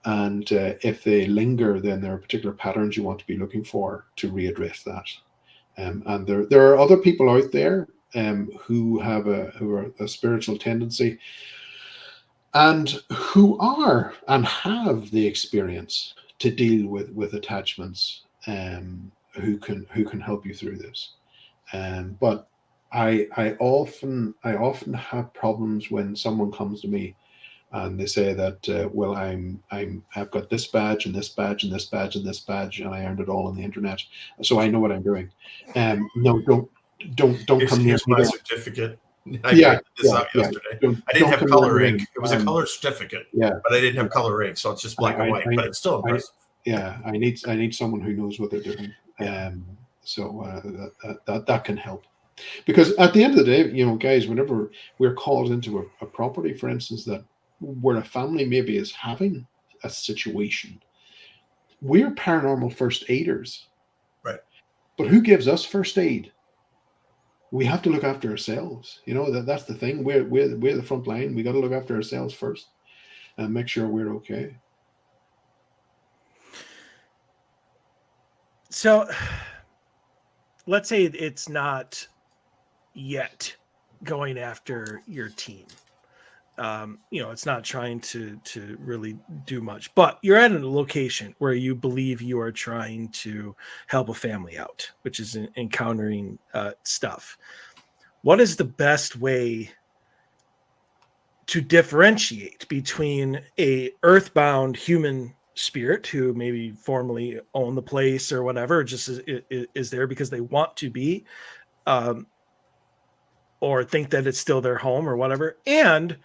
And if they linger, then there are particular patterns you want to be looking for to readdress that. And there are other people out there who are a spiritual tendency, and who are and have the experience to deal with attachments, who can help you through this. But I often have problems when someone comes to me and they say that well, I've got this badge and this badge and this badge and this badge, and I earned it all on the internet, so I know what I'm doing. No, don't come near my me. Certificate. I Yeah, this out yesterday. I didn't have color ink. It was a color certificate, but I didn't have color ink, so it's just black and white. But it's still impressive. I need someone who knows what they're doing. So that can help, because at the end of the day, guys, whenever we're called into a property, for instance, that where a family maybe is having a situation, we're paranormal first aiders, right? But who gives us first aid? We have to look after ourselves. That's the thing. We're the front line. We got to look after ourselves first and make sure we're okay. So let's say it's not yet going after your team. It's not trying to really do much, but you're at a location where you believe you are trying to help a family out, which is encountering stuff. What is the best way to differentiate between a earthbound human spirit who maybe formerly owned the place or whatever, just is there because they want to be, or think that it's still their home or whatever, and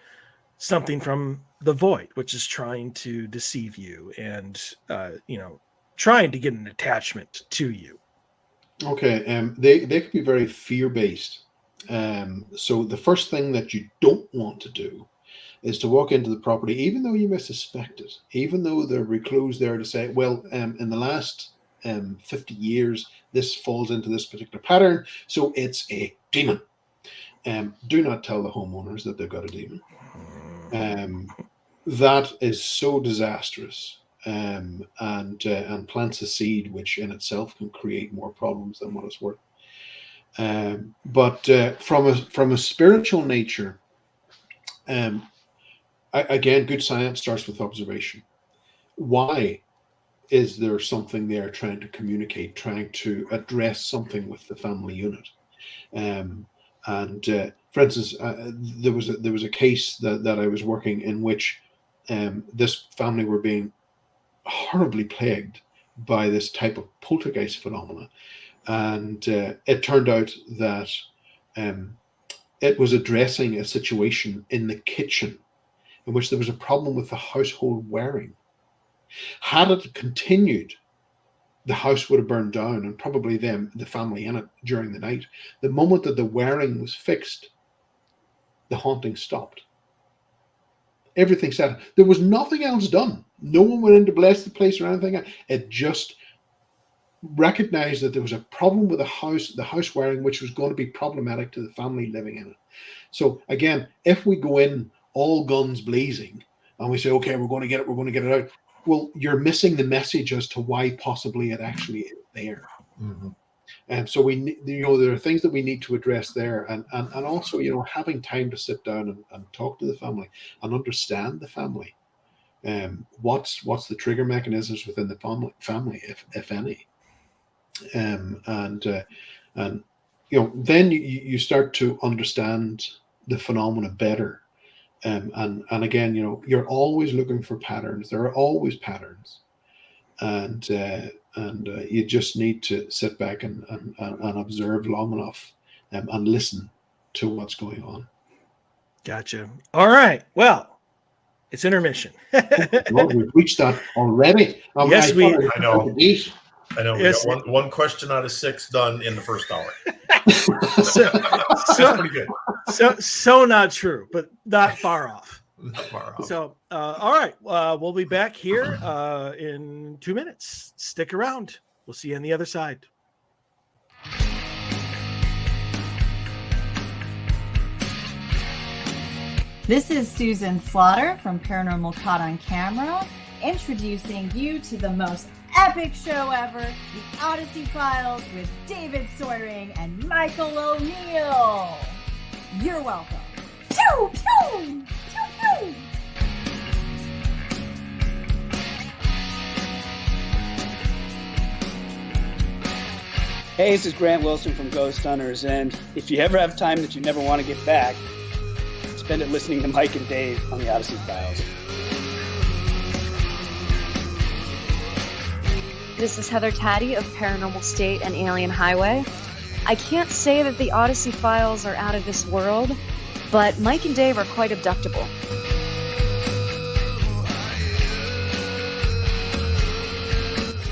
something from the void, which is trying to deceive you and, trying to get an attachment to you. Okay. They could be very fear-based. So the first thing that you don't want to do is to walk into the property, even though you may suspect it, even though there are recluse there to say, well, in the last 50 years, this falls into this particular pattern, so it's a demon. Do not tell the homeowners that they've got a demon. That is so disastrous, and plants a seed which in itself can create more problems than what it's worth. But from a spiritual nature, again, good science starts with observation. Why is there something there trying to communicate, trying to address something with the family unit? For instance, there was a case that I was working in which this family were being horribly plagued by this type of poltergeist phenomena, and it turned out that it was addressing a situation in the kitchen in which there was a problem with the household wiring. Had it continued, the house would have burned down, and probably the family in it during the night. The moment that the wiring was fixed, the haunting stopped. Everything settled. There was nothing else done. No one went in to bless the place or anything. It just recognized that there was a problem with the house wiring, which was going to be problematic to the family living in it. So again, if we go in all guns blazing and we say, okay, we're going to get it out, well, you're missing the message as to why possibly it actually is there. Mm-hmm. And so there are things that we need to address there, and also, having time to sit down and talk to the family and understand the family. What's the trigger mechanisms within the family, if any, then you start to understand the phenomena better. And again, you're always looking for patterns. There are always patterns, and you just need to sit back and observe long enough and listen to what's going on. Gotcha. All right. Well, it's intermission. Well, we've reached that already. Yes, I know. I know. We Yes. got one question out of 6 done in the first hour. so pretty good. So not true, but not far off. Not far off. So, all right. We'll be back here in 2 minutes. Stick around. We'll see you on the other side. This is Susan Slaughter from Paranormal Caught on Camera, introducing you to the most epic show ever, The Odyssey Files with David Soyering and Michael O'Neill. You're welcome. Pew, pew, pew, pew. Hey, this is Grant Wilson from Ghost Hunters, and if you ever have time that you never want to get back, spend it listening to Mike and Dave on the Odyssey Files. This is Heather Taddy of Paranormal State and Alien Highway. I can't say that the Odyssey Files are out of this world, but Mike and Dave are quite abductable.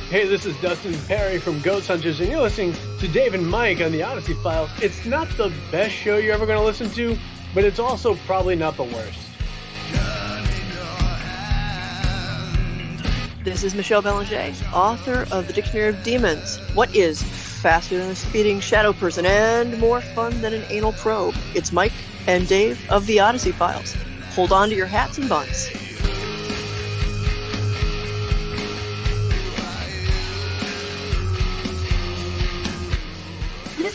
Hey, this is Dustin Perry from Ghost Hunters, and you're listening to Dave and Mike on the Odyssey Files. It's not the best show you're ever going to listen to, but it's also probably not the worst. This is Michelle Belanger, author of The Dictionary of Demons. What is faster than a speeding shadow person and more fun than an anal probe? It's Mike and Dave of the Odyssey Files. Hold on to your hats and buns.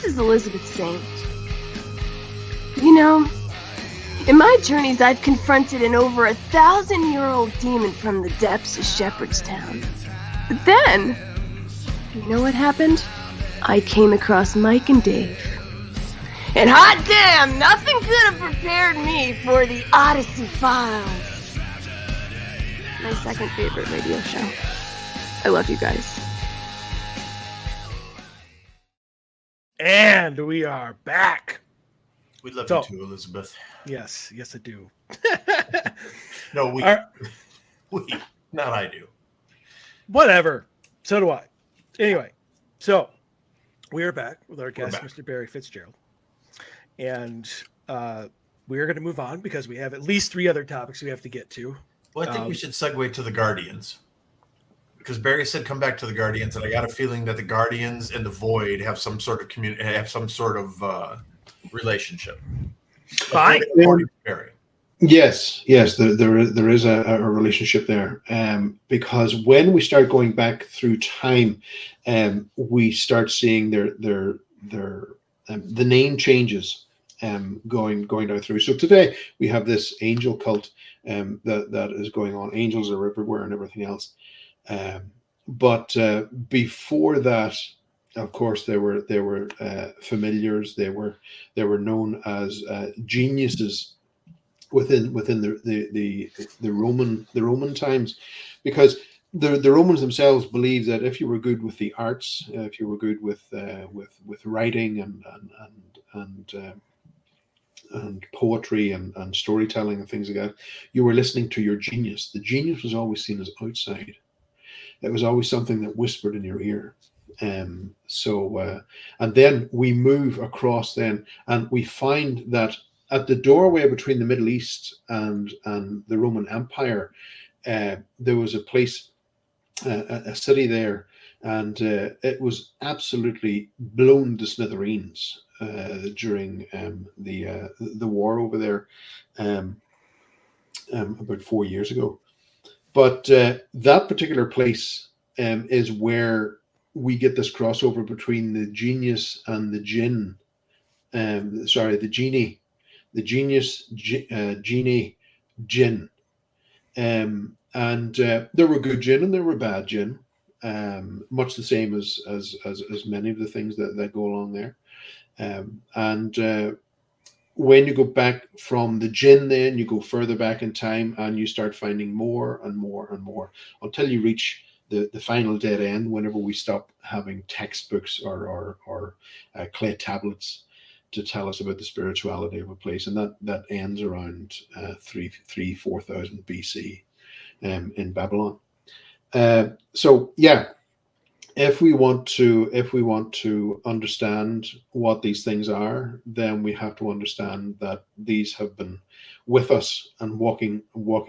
this is Elizabeth Saint. You know, in my journeys, I've confronted an over 1,000-year-old demon from the depths of Shepherdstown. But then, you know what happened? I came across Mike and Dave. And hot damn, nothing could have prepared me for the Odyssey Files. My second favorite radio show. I love you guys. And we are back. We love you too, Elizabeth. Yes, I do. No, we, not I do. Whatever. So do I. Anyway, so we are back with our guest, Mr. Barry Fitzgerald. And we're going to move on because we have at least 3 other topics we have to get to. Well, I think we should segue to the Guardians. Because Barry said come back to the Guardians, and I got a feeling that the Guardians and the Void have some sort of relationship. Fine. Barry. Yes, there is a relationship there, because when we start going back through time, we start seeing the name changes, going down through. So today we have this angel cult that is going on. Angels are everywhere and everything else, but before that, of course, there were familiars. They were known as geniuses within the Roman times, because the Romans themselves believed that if you were good with the arts, if you were good with writing and poetry and storytelling and things like that, you were listening to your genius. The genius was always seen as outside. It was always something that whispered in your ear. And then we move across then, and we find that at the doorway between the Middle East and the Roman Empire, there was a place, a city there, and it was absolutely blown to smithereens during the war over there about 4 years ago. But that particular place is where we get this crossover between the genius and the jinn. The genie. The genius, genie, jinn. And there were good jinn and there were bad jinn. Much the same as many of the things that go along there. When you go back from the jinn, then you go further back in time and you start finding more and more and more until you reach the final dead end, whenever we stop having textbooks or clay tablets to tell us about the spirituality of a place. And that ends around 4,000 BC in Babylon. If we want to understand what these things are, then we have to understand that these have been with us and walking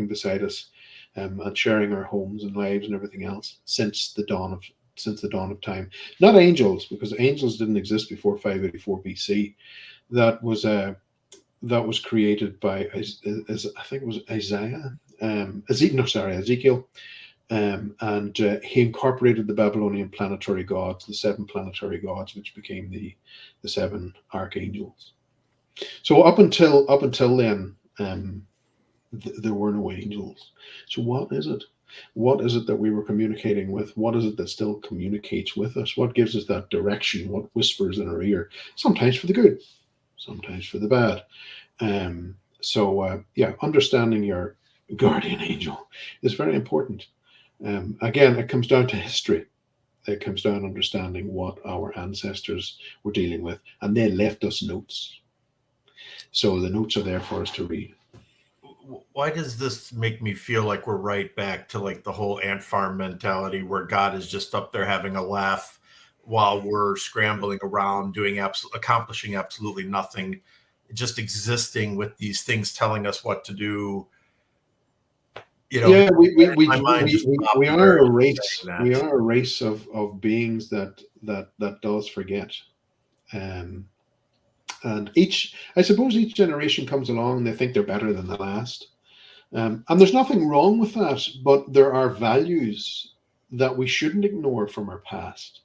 beside us, and sharing our homes and lives and everything else since the dawn of time. Not angels, because angels didn't exist before 584 BC. That was created by, I think it was Ezekiel. And he incorporated the Babylonian planetary gods, the 7 planetary gods, which became the 7 archangels. So up until then, there were no angels. So what is it? What is it that we were communicating with? What is it that still communicates with us? What gives us that direction? What whispers in our ear? Sometimes for the good, sometimes for the bad. Understanding your guardian angel is very important. Again, it comes down to history. It comes down to understanding what our ancestors were dealing with, and they left us notes. So the notes are there for us to read. Why does this make me feel like we're right back to like the whole ant farm mentality, where God is just up there having a laugh while we're scrambling around accomplishing absolutely nothing, just existing with these things telling us what to do? You know, yeah, we are a race. We are a race of beings that does forget. And I suppose each generation comes along and they think they're better than the last. And there's nothing wrong with that, but there are values that we shouldn't ignore from our past.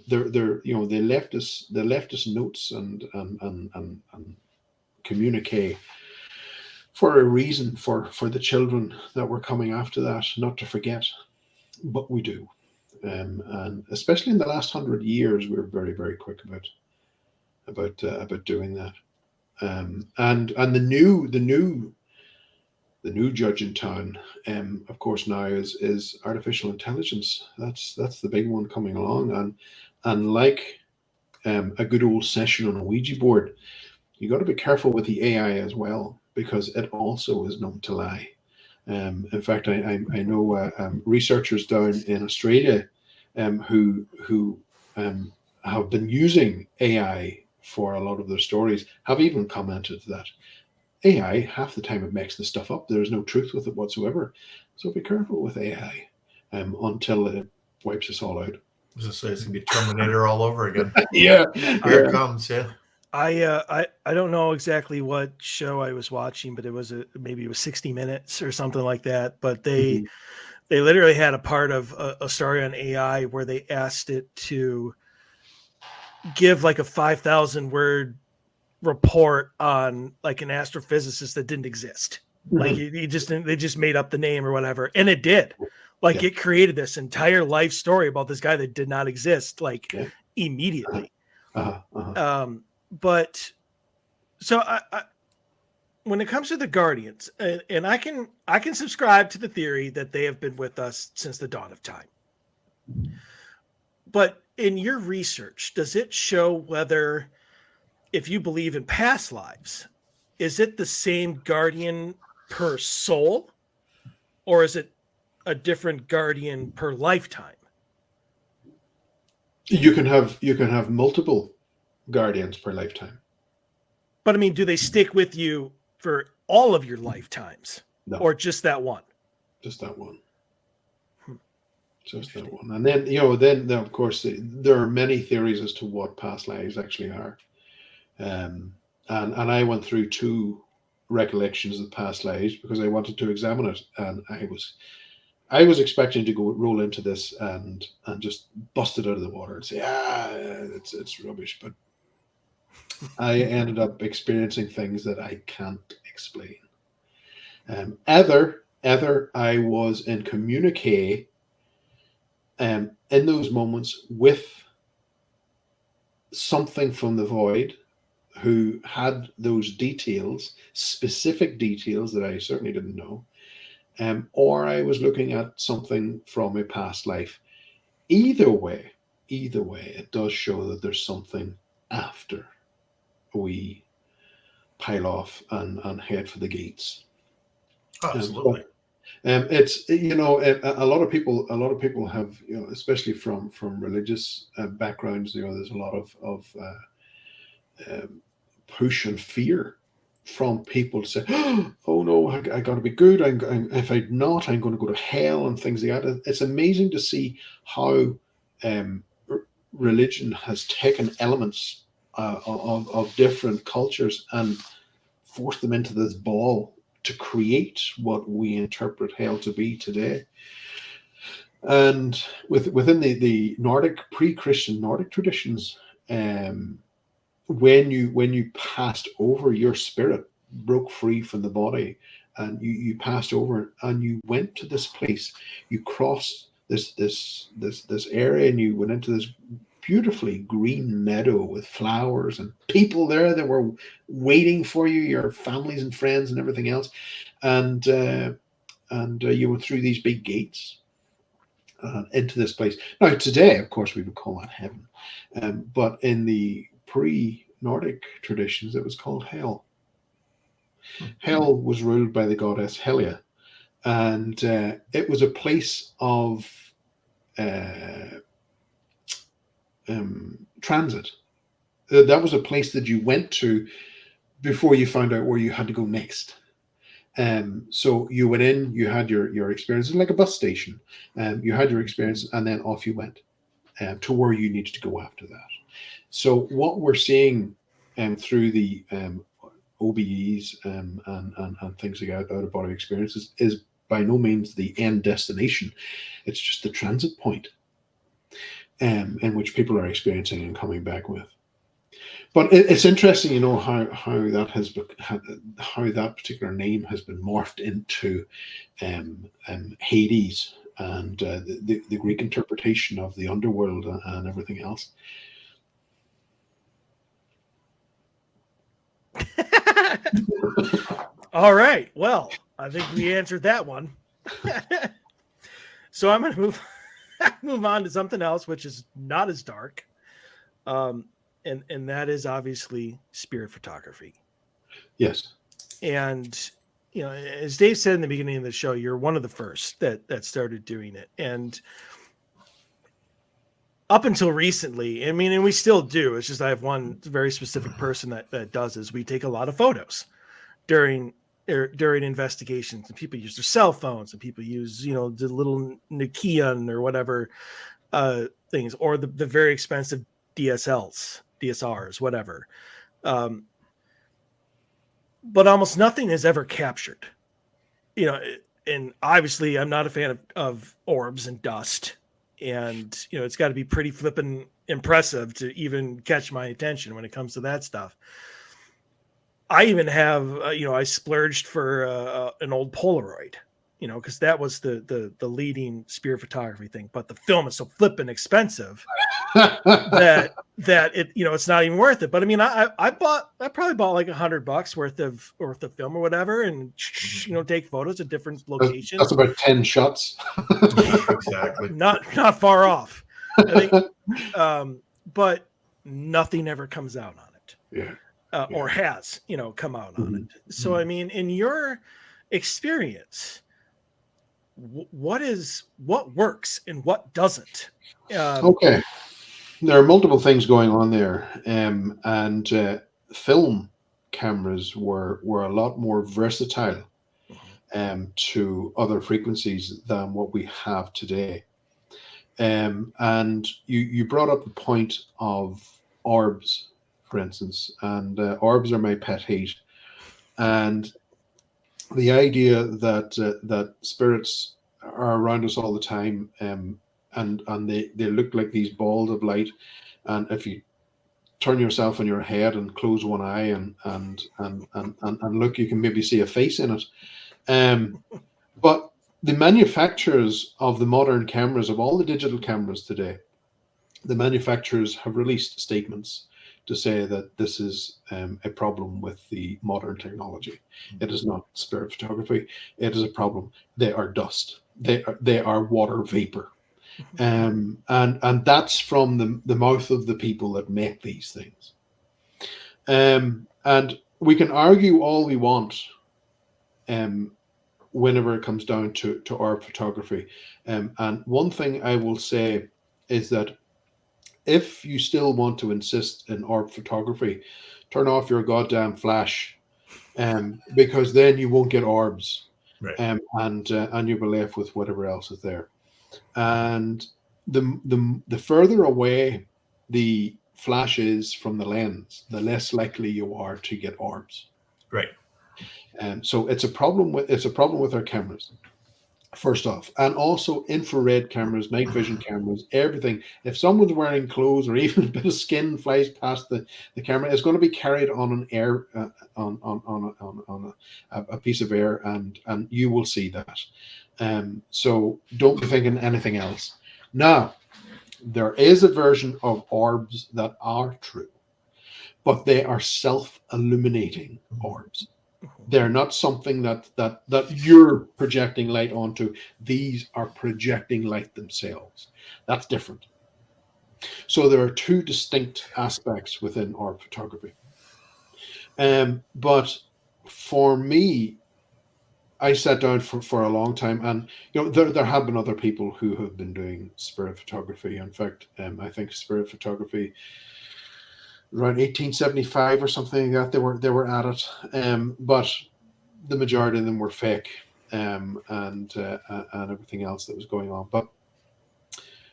they're they left us notes and communique for a reason, for the children that were coming after that, not to forget, but we do. And especially in the last 100 years, we're very, very quick about doing that. And the new judge in town, of course, now is artificial intelligence. That's the big one coming along. And like a good old session on a Ouija board, you got to be careful with the AI as well, because it also is known to lie. In fact, I know researchers down in Australia who have been using AI for a lot of their stories, have even commented that AI, half the time it makes the stuff up. There's no truth with it whatsoever. So be careful with AI until it wipes us all out. I was going to say, it's going to be Terminator all over again. Yeah. Here it comes, yeah. I don't know exactly what show I was watching, but maybe it was 60 Minutes or something like that. But they literally had a part of a story on AI where they asked it to give like a 5,000 word report on like an astrophysicist that didn't exist. Like they just made up the name or whatever, and it did. Like it created this entire life story about this guy that did not exist, like immediately. But so I when it comes to the Guardians, and I can subscribe to the theory that they have been with us since the dawn of time. But in your research, does it show whether, if you believe in past lives, is it the same guardian per soul, or is it a different guardian per lifetime? You can have multiple guardians per lifetime. But I mean, do they stick with you for all of your lifetimes, or just that one? Just that one. Just that one. And then then of course there are many theories as to what past lives actually are. And I went through 2 recollections of past lives because I wanted to examine it, and I was expecting to go roll into this and just bust it out of the water and say, it's rubbish. But I ended up experiencing things that I can't explain. Either I was in communique in those moments with something from the void who had those details, specific details that I certainly didn't know, or I was looking at something from a past life. Either way, it does show that there's something after we pile off and head for the gates. Absolutely. It's a lot of people have, especially from religious backgrounds, there's a lot of push and fear from people to say, oh no, I got to be good. If I'm not, I'm going to go to hell and things like that. It's amazing to see how religion has taken elements of different cultures and forced them into this ball to create what we interpret hell to be today. And within the Nordic, pre-Christian Nordic traditions, when you passed over, your spirit broke free from the body, and you passed over and you went to this place. You crossed this area, and you went into this beautifully green meadow with flowers and people there that were waiting for you, your families and friends and everything else. And you went through these big gates into this place. Now, today, of course, we would call that heaven. But in the pre-Nordic traditions, it was called hell. Hell was ruled by the goddess Helia. And it was a place of transit. That was a place that you went to before you found out where you had to go next. So you went in, you had your experiences, like a bus station. You had your experience, and then off you went to where you needed to go after that. So what we're seeing through the OBEs and things like out of body experiences is by no means the end destination. It's just the transit point. in which people are experiencing and coming back with. But it's interesting, you know, how that particular name has been morphed into Hades and the Greek interpretation of the underworld and everything else. All right. Well, I think we answered that one. So I'm going to move on to something else, which is not as dark. And that is obviously spirit photography. Yes. And, you know, as Dave said in the beginning of the show, you're one of the first that started doing it. And up until recently, I mean, and we still do, it's just I have one very specific person that does is we take a lot of photos during investigations, and people use their cell phones, and people use, you know, the little Nikian or whatever things, or the very expensive DSLRs, whatever. But almost nothing is ever captured, you know. And obviously I'm not a fan of orbs and dust, and, you know, it's got to be pretty flippin' impressive to even catch my attention when it comes to that stuff. I even have, you know, I splurged for an old Polaroid, you know, because that was the leading spirit photography thing. But the film is so flippin' expensive that it, you know, it's not even worth it. But I mean, I probably bought like $100 worth of film or whatever, and, you know, take photos at different locations. That's about 10 shots. Exactly. Not far off, I think. But nothing ever comes out on it. Yeah. Or has, you know, come out on it. So, I mean, in your experience, what works and what doesn't? Okay. There are multiple things going on there. And film cameras were a lot more versatile to other frequencies than what we have today. And you brought up the point of orbs, for instance, and orbs are my pet hate. And the idea that spirits are around us all the time, and they look like these balls of light, and if you turn yourself on your head and close one eye and look, you can maybe see a face in it. But the manufacturers of the modern cameras, of all the digital cameras today, the manufacturers have released statements to say that this is a problem with the modern technology. It is not spirit photography. It is a problem. They are dust. They are water vapor. And that's from the mouth of the people that make these things. And we can argue all we want whenever it comes down to orb photography. And one thing I will say is that if you still want to insist in orb photography, turn off your goddamn flash, because then you won't get orbs, right. And you'll be left with whatever else is there. And the further away the flash is from the lens, the less likely you are to get orbs. Right. So it's a problem with our cameras, first off, and also infrared cameras, night vision cameras, everything. If someone's wearing clothes or even a bit of skin flies past the camera, it's going to be carried on an air on a piece of air, and you will see that. So don't be thinking anything else. Now, there is a version of orbs that are true, but they are self-illuminating orbs. They're not something that you're projecting light onto. These are projecting light themselves. That's different. So there are two distinct aspects within orb photography. But for me, I sat down for a long time, and you know there have been other people who have been doing spirit photography. In fact, I think spirit photography around 1875 or something like that, they were at it, but the majority of them were fake, and everything else that was going on. But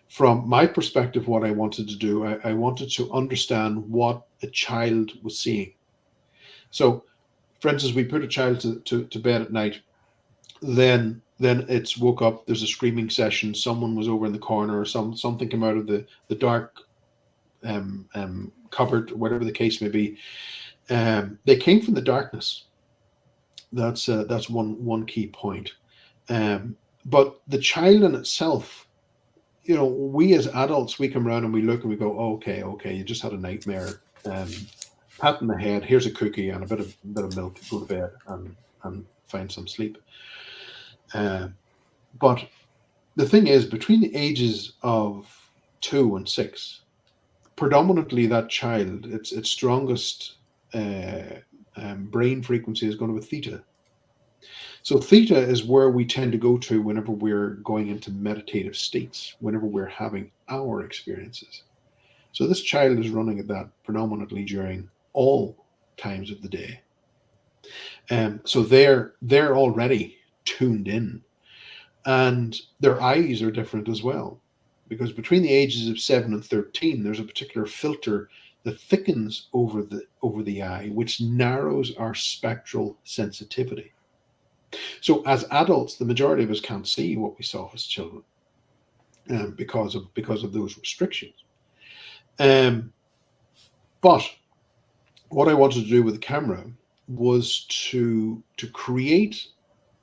from my perspective, what I wanted to do, I wanted to understand what a child was seeing. So, for instance, we put a child to bed at night, then it's woke up. There's a screaming session. Someone was over in the corner, or something came out of the dark cupboard, whatever the case may be. They came from the darkness. That's one key point. But the child in itself, you know, we as adults, we come around and we look and we go, oh, okay, you just had a nightmare. Pat in the head. Here's a cookie and a bit of milk. Go to bed and find some sleep. But the thing is, between the ages of 2 and 6, predominantly that child, its strongest brain frequency is going to be theta. So theta is where we tend to go to whenever we're going into meditative states, whenever we're having our experiences. So this child is running at that predominantly during all times of the day. So they're already tuned in, and their eyes are different as well, because between the ages of 7 and 13, there's a particular filter that thickens over the eye, which narrows our spectral sensitivity. So as adults, the majority of us can't see what we saw as children, because of those restrictions. But what I wanted to do with the camera was to create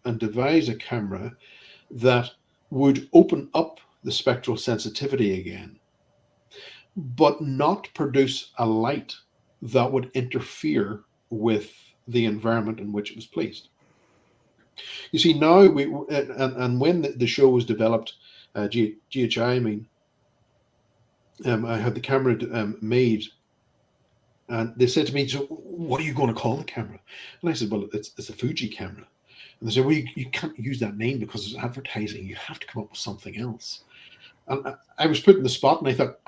and devise a camera that would open up the spectral sensitivity again, but not produce a light that would interfere with the environment in which it was placed. You see, now and when the show was developed, GHI, I mean, I had the camera made, and they said to me, so what are you going to call the camera? And I said, well, it's a Fuji camera. And they said, well, you can't use that name because it's advertising. You have to come up with something else. And I was put in the spot, and I thought,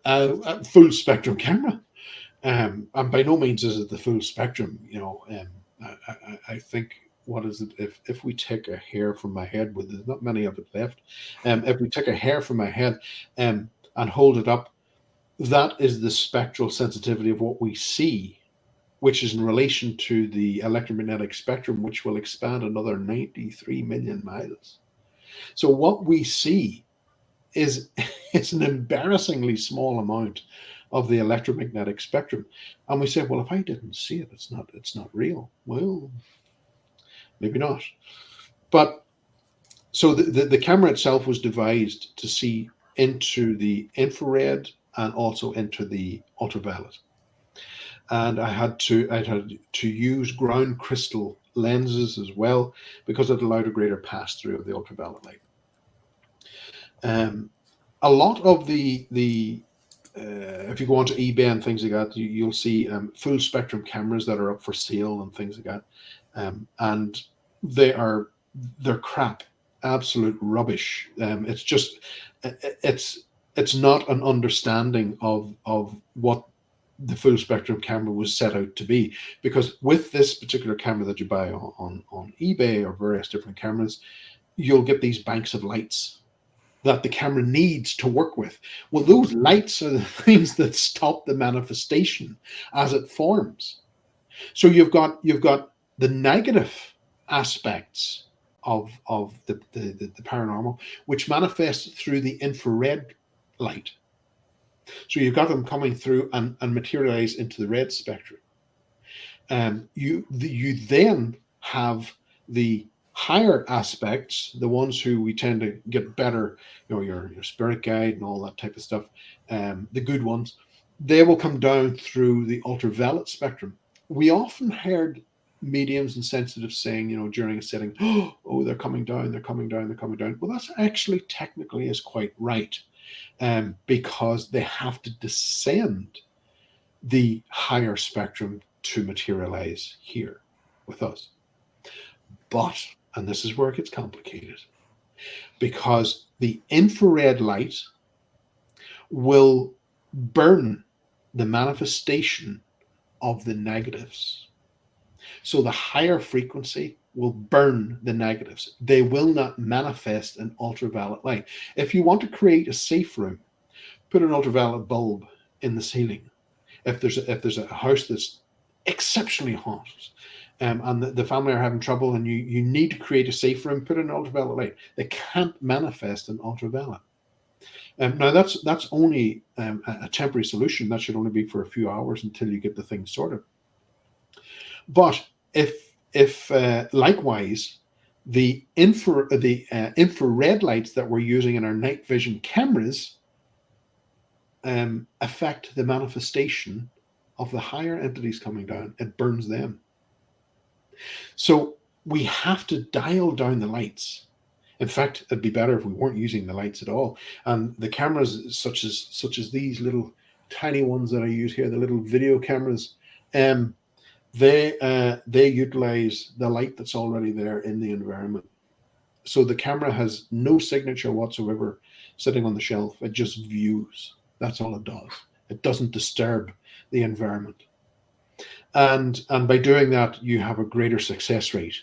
a full spectrum camera. And by no means is it the full spectrum. You know, I think, what is it? If we take a hair from my head, well, there's not many of it left. If we take a hair from my head and hold it up, that is the spectral sensitivity of what we see, which is in relation to the electromagnetic spectrum, which will expand another 93 million miles. So what we see is an embarrassingly small amount of the electromagnetic spectrum. And we say, well, if I didn't see it, it's not real. Well, maybe not. But so the camera itself was devised to see into the infrared and also into the ultraviolet. And I had to use ground crystal lenses as well, because it allowed a greater pass through of the ultraviolet light. A lot of the if you go onto eBay and things like that, you'll see full spectrum cameras that are up for sale and things like that, and they're crap, absolute rubbish. It's not an understanding of what the full spectrum camera was set out to be, because with this particular camera that you buy on eBay or various different cameras, you'll get these banks of lights that the camera needs to work with. Well, those lights are the things that stop the manifestation as it forms. So you've got the negative aspects of the paranormal, which manifests through the infrared light. So you've got them coming through and materialize into the red spectrum. You then have the higher aspects, the ones who we tend to get better, you know, your spirit guide and all that type of stuff, the good ones, they will come down through the ultraviolet spectrum. We often heard mediums and sensitives saying, you know, during a setting, oh, they're coming down, they're coming down, they're coming down. Well, that's actually technically is quite right, because they have to descend the higher spectrum to materialize here with us. But, and this is where it gets complicated, because the infrared light will burn the manifestation of the negatives. So the higher frequency will burn the negatives. They will not manifest in ultraviolet light. If you want to create a safe room, put an ultraviolet bulb in the ceiling. If there's a house that's exceptionally hot, and the family are having trouble, and you need to create a safe room, put in ultraviolet light. They can't manifest in ultraviolet. Now that's only a temporary solution. That should only be for a few hours until you get the thing sorted. But if likewise, the infrared lights that we're using in our night vision cameras affect the manifestation of the higher entities coming down, it burns them. So we have to dial down the lights. In fact, it'd be better if we weren't using the lights at all. And the cameras, such as these little tiny ones that I use here, the little video cameras, they utilize the light that's already there in the environment. So the camera has no signature whatsoever sitting on the shelf. It just views. That's all it does. It doesn't disturb the environment. And by doing that, you have a greater success rate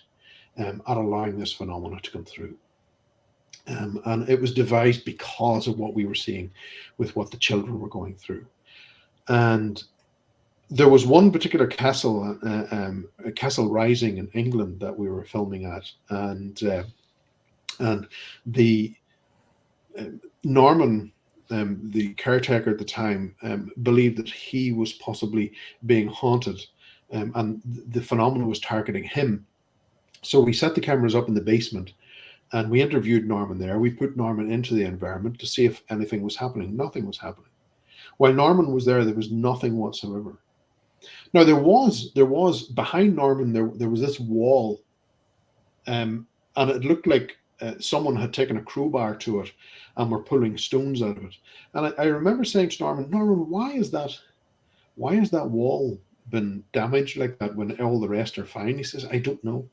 at allowing this phenomena to come through. And it was devised because of what we were seeing with what the children were going through. And there was one particular castle, a Castle Rising in England, that we were filming at, and the Norman, the caretaker at the time, believed that he was possibly being haunted, and the phenomenon was targeting him. So we set the cameras up in the basement, and we interviewed Norman there. We put Norman into the environment to see if anything was happening. Nothing was happening. While Norman was there was nothing whatsoever. Now there was behind Norman, there was this wall, and it looked like someone had taken a crowbar to it and were pulling stones out of it. And I remember saying to Norman, why is that wall been damaged like that when all the rest are fine? He says, I don't know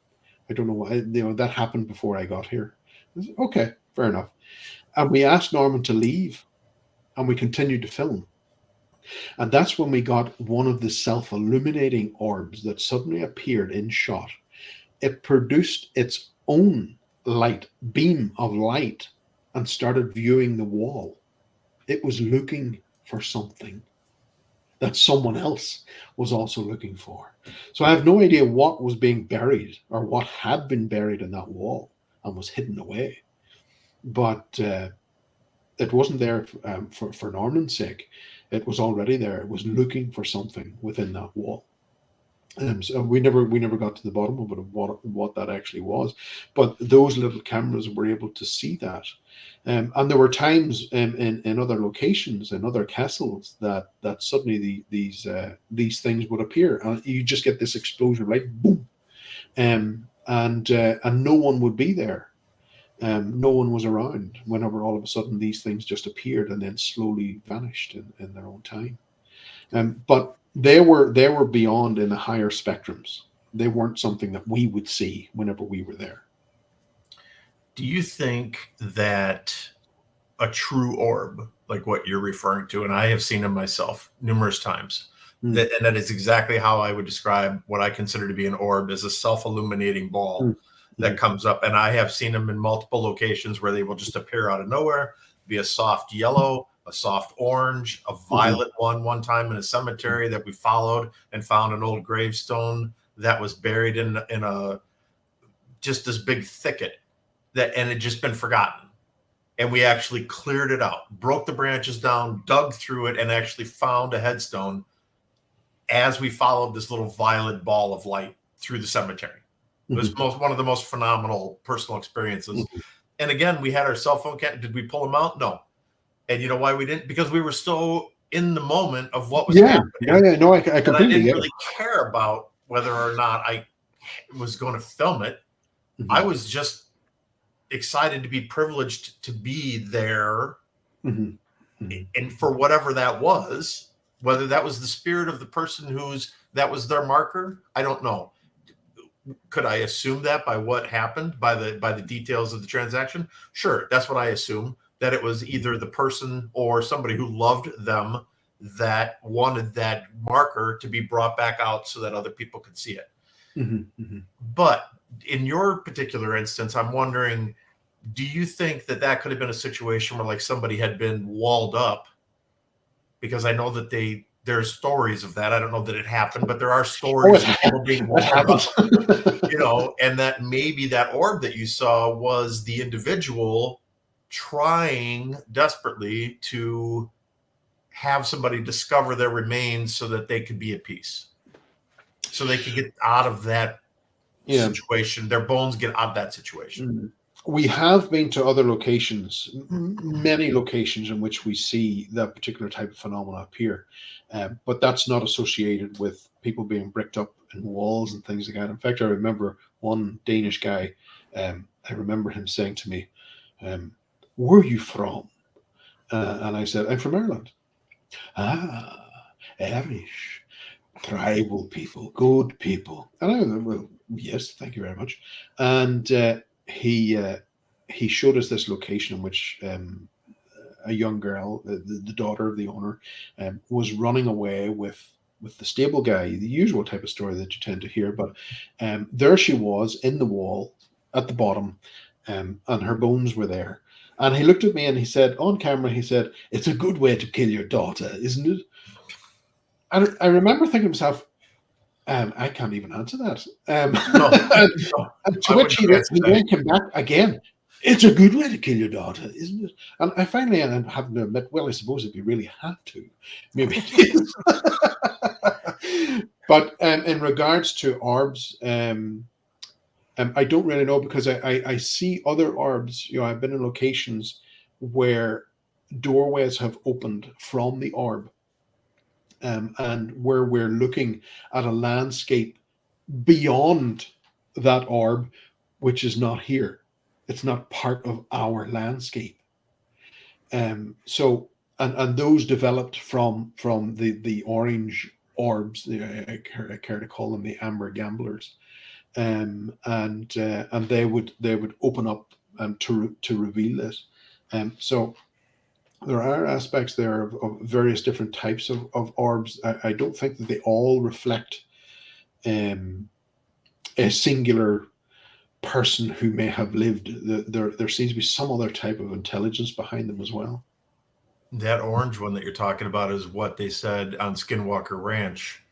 why. That happened before I got here. I said, okay, fair enough. And we asked Norman to leave, and we continued to film. And that's when we got one of the self-illuminating orbs that suddenly appeared in shot. It produced its own beam of light and started viewing the wall. It was looking for something that someone else was also looking for. So I have no idea what was being buried or what had been buried in that wall and was hidden away. But it wasn't there for Norman's sake. It was already there. It was looking for something within that wall. So we never got to the bottom of it, of what that actually was. But those little cameras were able to see that. And there were times in other locations, in other castles, that suddenly these things would appear. You just get this explosion, like boom, and no one would be there. No one was around whenever all of a sudden these things just appeared and then slowly vanished in their own time. But they were beyond in the higher spectrums. They weren't something that we would see whenever we were there. Do you think that a true orb, like what you're referring to, and I have seen them myself numerous times, and that is exactly how I would describe what I consider to be an orb, as a self-illuminating ball that comes up. And I have seen them in multiple locations where they will just appear out of nowhere, be a soft yellow, a soft orange, a violet one time in a cemetery that we followed and found an old gravestone that was buried in a just this big thicket and had just been forgotten. And we actually cleared it out, broke the branches down, dug through it, and actually found a headstone as we followed this little violet ball of light through the cemetery. It was one of the most phenomenal personal experiences. And again, we had our cell phone. Did we pull them out? No. And you know why we didn't? Because we were so in the moment of what was happening. Yeah. No, I completely I didn't really care about whether or not I was going to film it. I was just excited to be privileged to be there. And for whatever that was, whether that was the spirit of the person that was their marker, I don't know. Could I assume that by what happened, by the details of the transaction? Sure, that's what I assume, that it was either the person or somebody who loved them that wanted that marker to be brought back out so that other people could see it. But in your particular instance, I'm wondering, do you think that could have been a situation where like somebody had been walled up? Because I know that they there's stories of that. I don't know that it happened, but there are stories of people being woken up, and that maybe that orb that you saw was the individual trying desperately to have somebody discover their remains so that they could be at peace, so they could get out of that situation. Their bones get out of that situation. We have been to other locations, many locations in which we see that particular type of phenomena appear, but that's not associated with people being bricked up in walls and things like that. In fact, I remember one Danish guy, I remember him saying to me, where are you from? And I said, I'm from Ireland. Ah, Irish, tribal people, good people. And I went, well, yes, thank you very much. And he showed us this location in which a young girl, the daughter of the owner, was running away with the stable guy, the usual type of story that you tend to hear. But there she was in the wall at the bottom, and her bones were there. And he looked at me and he said, on camera, he said, it's a good way to kill your daughter, isn't it? And I remember thinking to myself, I can't even answer that. And to which he then came back again. It's a good way to kill your daughter, isn't it? And I finally am having to admit, well, I suppose if you really have to, maybe it is. But in regards to orbs, I don't really know, because I see other orbs. I've been in locations where doorways have opened from the orb, and where we're looking at a landscape beyond that orb, which is not here. It's not part of our landscape. So those developed from the orange orbs. I care to call them the amber gamblers. And they would open up to reveal this. So there are aspects there of various different types of orbs. I don't think that they all reflect a singular person who may have lived. There seems to be some other type of intelligence behind them as well. That orange one that you're talking about is what they said on Skinwalker Ranch,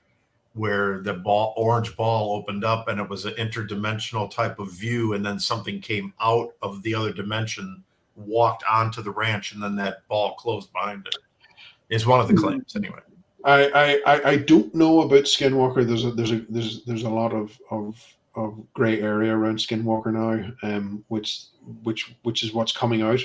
where the orange ball opened up and it was an interdimensional type of view, and then something came out of the other dimension, walked onto the ranch, and then that ball closed behind it. It's one of the claims, anyway. I don't know about Skinwalker. There's a lot of gray area around Skinwalker now, which is what's coming out.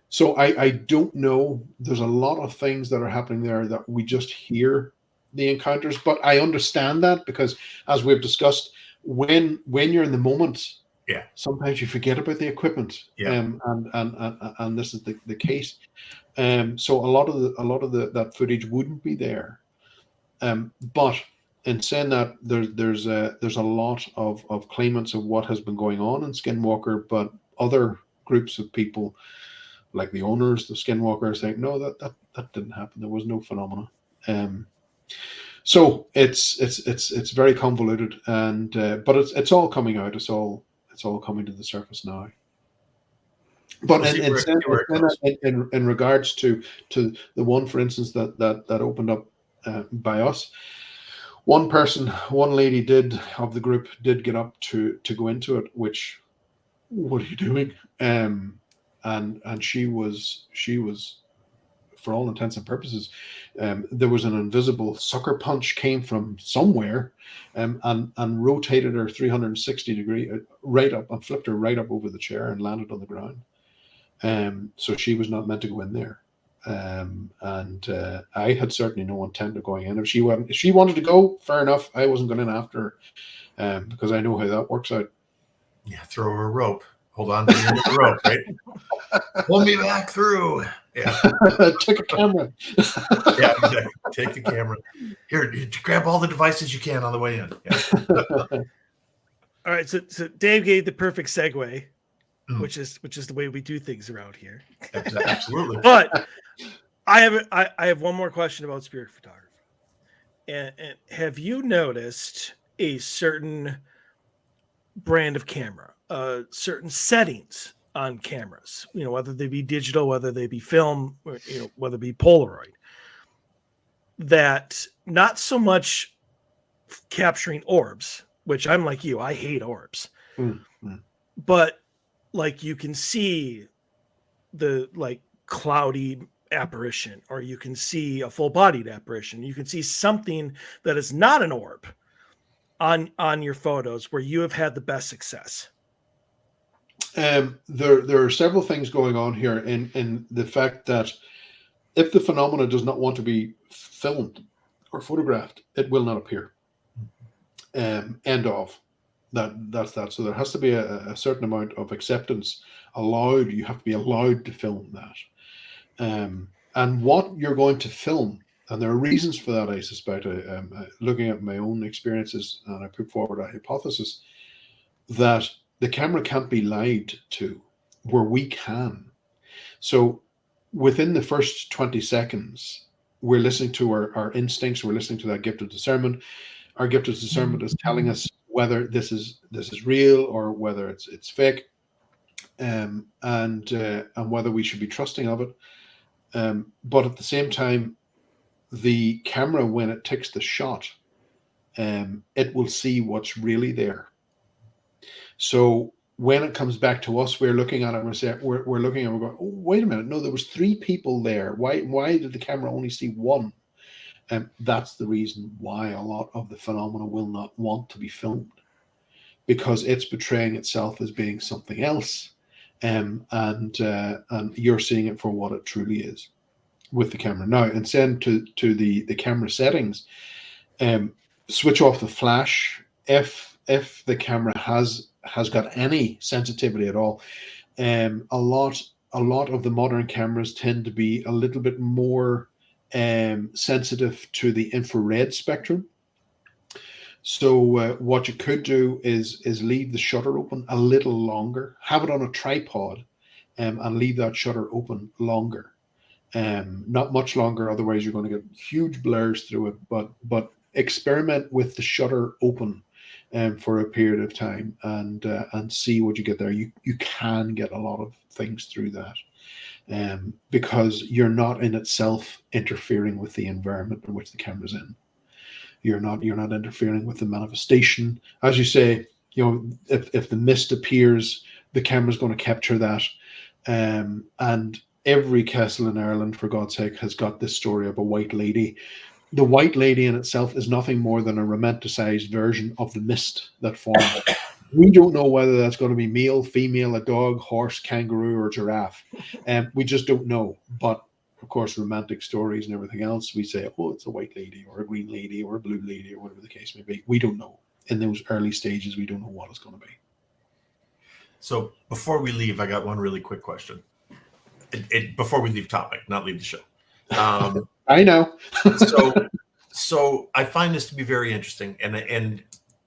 So I don't know. There's a lot of things that are happening there that we just hear the encounters, but I understand that, because as we've discussed, when you're in the moment, sometimes you forget about the equipment, and this is the case. So a lot of that footage wouldn't be there, but in saying that, there's a lot of claimants of what has been going on in Skinwalker, but other groups of people, like the owners, the Skinwalker, are saying no, that didn't happen. There was no phenomena. So it's very convoluted, and but it's all coming out. It's all coming to the surface now. But in regards to the one, for instance, that opened up by us, one lady of the group did get up to go into it. Which, what are you doing? And she was, for all intents and purposes, there was an invisible sucker punch came from somewhere, and rotated her 360 degree right up, and flipped her right up over the chair and landed on the ground. So she was not meant to go in there. And I had certainly no intent of going in. If she wanted to go, fair enough. I wasn't going in after her, because I know how that works out. Yeah, throw her a rope. Hold on to the end of the rope, right? Pull me back through. Yeah. Take a camera. Yeah, exactly. Take the camera. Here, grab all the devices you can on the way in. Yeah. All right, so Dave gave the perfect segue, which is the way we do things around here. Absolutely. But I have one more question about spirit photography. And have you noticed a certain brand of camera, certain settings on cameras, whether they be digital, whether they be film, or, whether it be Polaroid, that not so much capturing orbs, which I'm like you, I hate orbs, but like you can see the like cloudy apparition, or you can see a full-bodied apparition. You can see something that is not an orb on your photos where you have had the best success. There are several things going on here in the fact that if the phenomena does not want to be filmed or photographed, it will not appear. End of. That's that. So there has to be a certain amount of acceptance allowed. You have to be allowed to film that. And what you're going to film, and there are reasons for that, I suspect. Looking at my own experiences, and I put forward a hypothesis that the camera can't be lied to, where we can. So within the first 20 seconds, we're listening to our instincts, we're listening to that gift of discernment. Our gift of discernment is telling us whether this is real or whether it's fake, and whether we should be trusting of it. But at the same time, the camera, when it takes the shot, it will see what's really there. So when it comes back to us, we're looking at it and we're looking and we're going, oh, wait a minute, no, there was 3 people there. Why did the camera only see 1? That's the reason why a lot of the phenomena will not want to be filmed, because it's portraying itself as being something else, and you're seeing it for what it truly is with the camera. Now, and send to the camera settings, switch off the flash if the camera has got any sensitivity at all. A lot of the modern cameras tend to be a little bit more sensitive to the infrared spectrum. So what you could do is leave the shutter open a little longer, have it on a tripod, and leave that shutter open longer. Not much longer, otherwise you're going to get huge blurs through it. But experiment with the shutter open for a period of time and see what you get there. You can get a lot of things through that. Because you're not in itself interfering with the environment in which the camera's in. You're not interfering with the manifestation. As you say, if the mist appears, the camera's going to capture that. And every castle in Ireland, for God's sake, has got this story of a white lady. The white lady in itself is nothing more than a romanticized version of the mist that formed. We don't know whether that's going to be male, female, a dog, horse, kangaroo, or giraffe. We just don't know. But, of course, romantic stories and everything else, we say, oh, it's a white lady or a green lady or a blue lady or whatever the case may be. We don't know. In those early stages, we don't know what it's going to be. So before we leave, I got one really quick question. Before we leave topic, not leave the show. I know. So I find this to be very interesting. And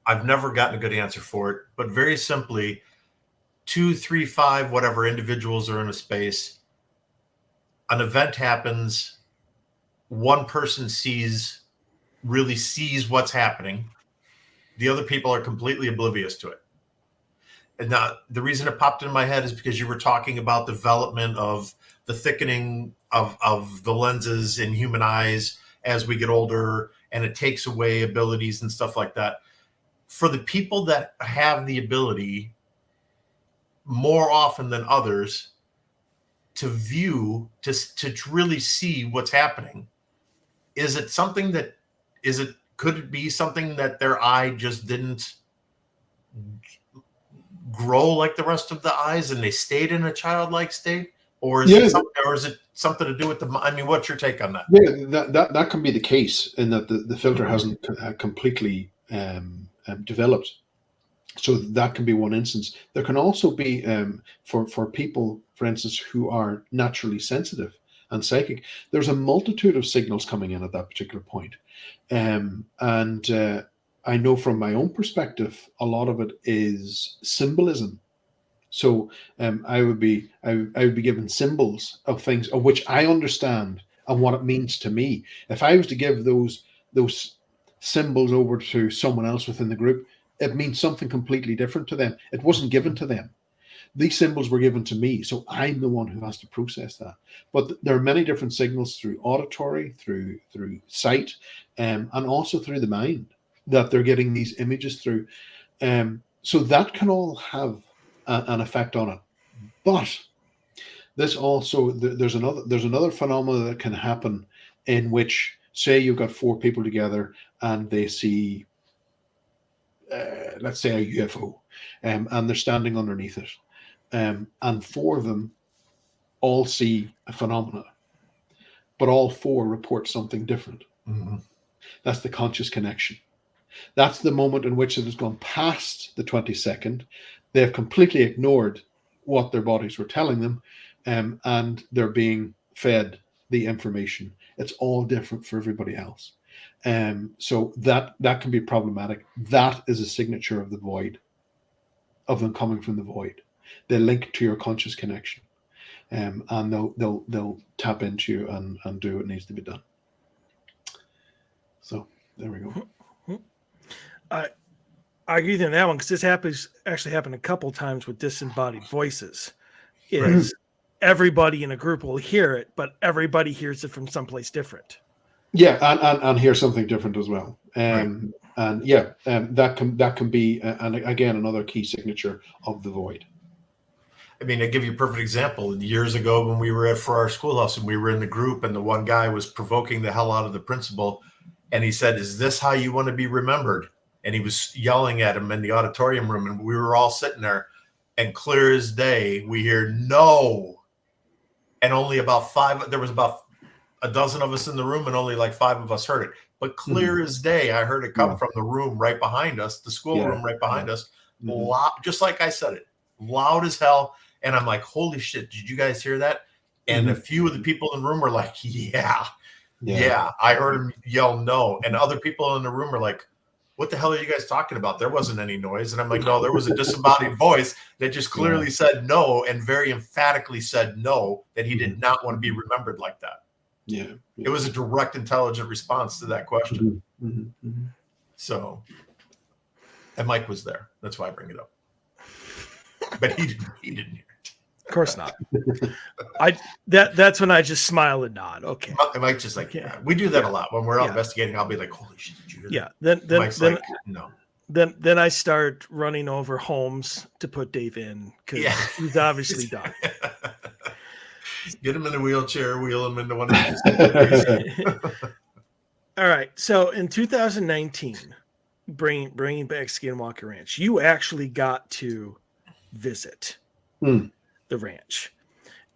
I've never gotten a good answer for it, but very simply, 2, 3, 5, whatever individuals are in a space, an event happens, one person really sees what's happening. The other people are completely oblivious to it. And now the reason it popped in my head is because you were talking about development of the thickening of the lenses in human eyes as we get older, and it takes away abilities and stuff like that. For the people that have the ability more often than others to view, to really see what's happening, could it be something that their eye just didn't grow like the rest of the eyes and they stayed in a childlike state? Or is it something to do with what's your take on that? Yeah, that can be the case, in that the filter hasn't completely developed. So that can be one instance. There can also be for people, for instance, who are naturally sensitive and psychic, there's a multitude of signals coming in at that particular point. And I know from my own perspective, a lot of it is symbolism. So I would be given symbols of things of which I understand and what it means to me. If I was to give those symbols over to someone else within the group, it means something completely different to them. It wasn't given to them. These symbols were given to me, so I'm the one who has to process that. But there are many different signals through auditory, through sight, and also through the mind that they're getting these images through. So that can all have an effect on it. But this also, there's another phenomena that can happen in which, say, you've got 4 people together and they see, let's say, a UFO, and they're standing underneath it, and 4 of them all see a phenomena, but all 4 report something different. Mm-hmm. That's the conscious connection. That's the moment in which it has gone past the 22nd. They have completely ignored what their bodies were telling them, and they're being fed the information. It's all different for everybody else. So that can be problematic. That is a signature of the void, of them coming from the void. They link to your conscious connection, and they'll tap into you and do what needs to be done. So there we go. I agree with you on that one, because this actually happened a couple times with disembodied voices. Is everybody in a group will hear it, but everybody hears it from someplace different. Yeah, and hear something different as well. Right. And yeah, that can be, and again, another key signature of the void. I mean, I give you a perfect example. Years ago, when we were for our schoolhouse and we were in the group, and the one guy was provoking the hell out of the principal, and he said, "Is this how you want to be remembered?" And he was yelling at him in the auditorium room, and we were all sitting there, and clear as day, we hear "no," and only about 5. There was about a dozen of us in the room, and only like 5 of us heard it. But clear as day, I heard it come from the room right behind us, the schoolroom right behind us, loud, just like I said it, loud as hell. And I'm like, "Holy shit! Did you guys hear that?" And a few of the people in the room were like, "Yeah, I heard him yell no." And other people in the room were like, "What the hell are you guys talking about? There wasn't any noise." And I'm like, "No, there was a disembodied voice that just clearly said no, and very emphatically said no, that he did not want to be remembered like that." Yeah. It was a direct, intelligent response to that question. So, and Mike was there. That's why I bring it up. But he didn't hear it. Of course not. That's when I just smile and nod. Okay. Mike just like, we do that a lot when we're out investigating. I'll be like, "Holy shit, did you hear that?" Then Mike's like, "No." Then I start running over homes to put Dave in, because he's obviously done. Get him in a wheelchair, wheel him into one of these. All right. So in 2019, bringing back Skinwalker Ranch, you actually got to visit the ranch.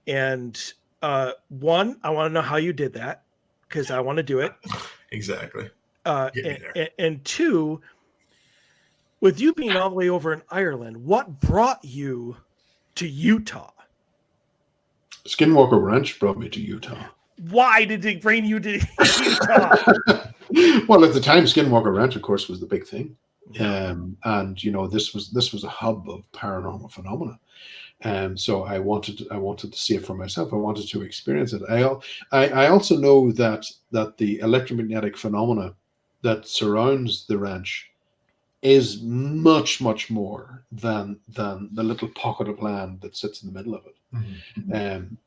And one, I want to know how you did that, because I want to do it. Exactly. And two, with you being all the way over in Ireland, what brought you to Utah? Skinwalker Ranch brought me to Utah. Why did it bring you to Utah? Well, at the time, Skinwalker Ranch, of course, was the big thing. And this was a hub of paranormal phenomena. So I wanted to see it for myself. I wanted to experience it. I also know that the electromagnetic phenomena that surrounds the ranch is much, much more than the little pocket of land that sits in the middle of it.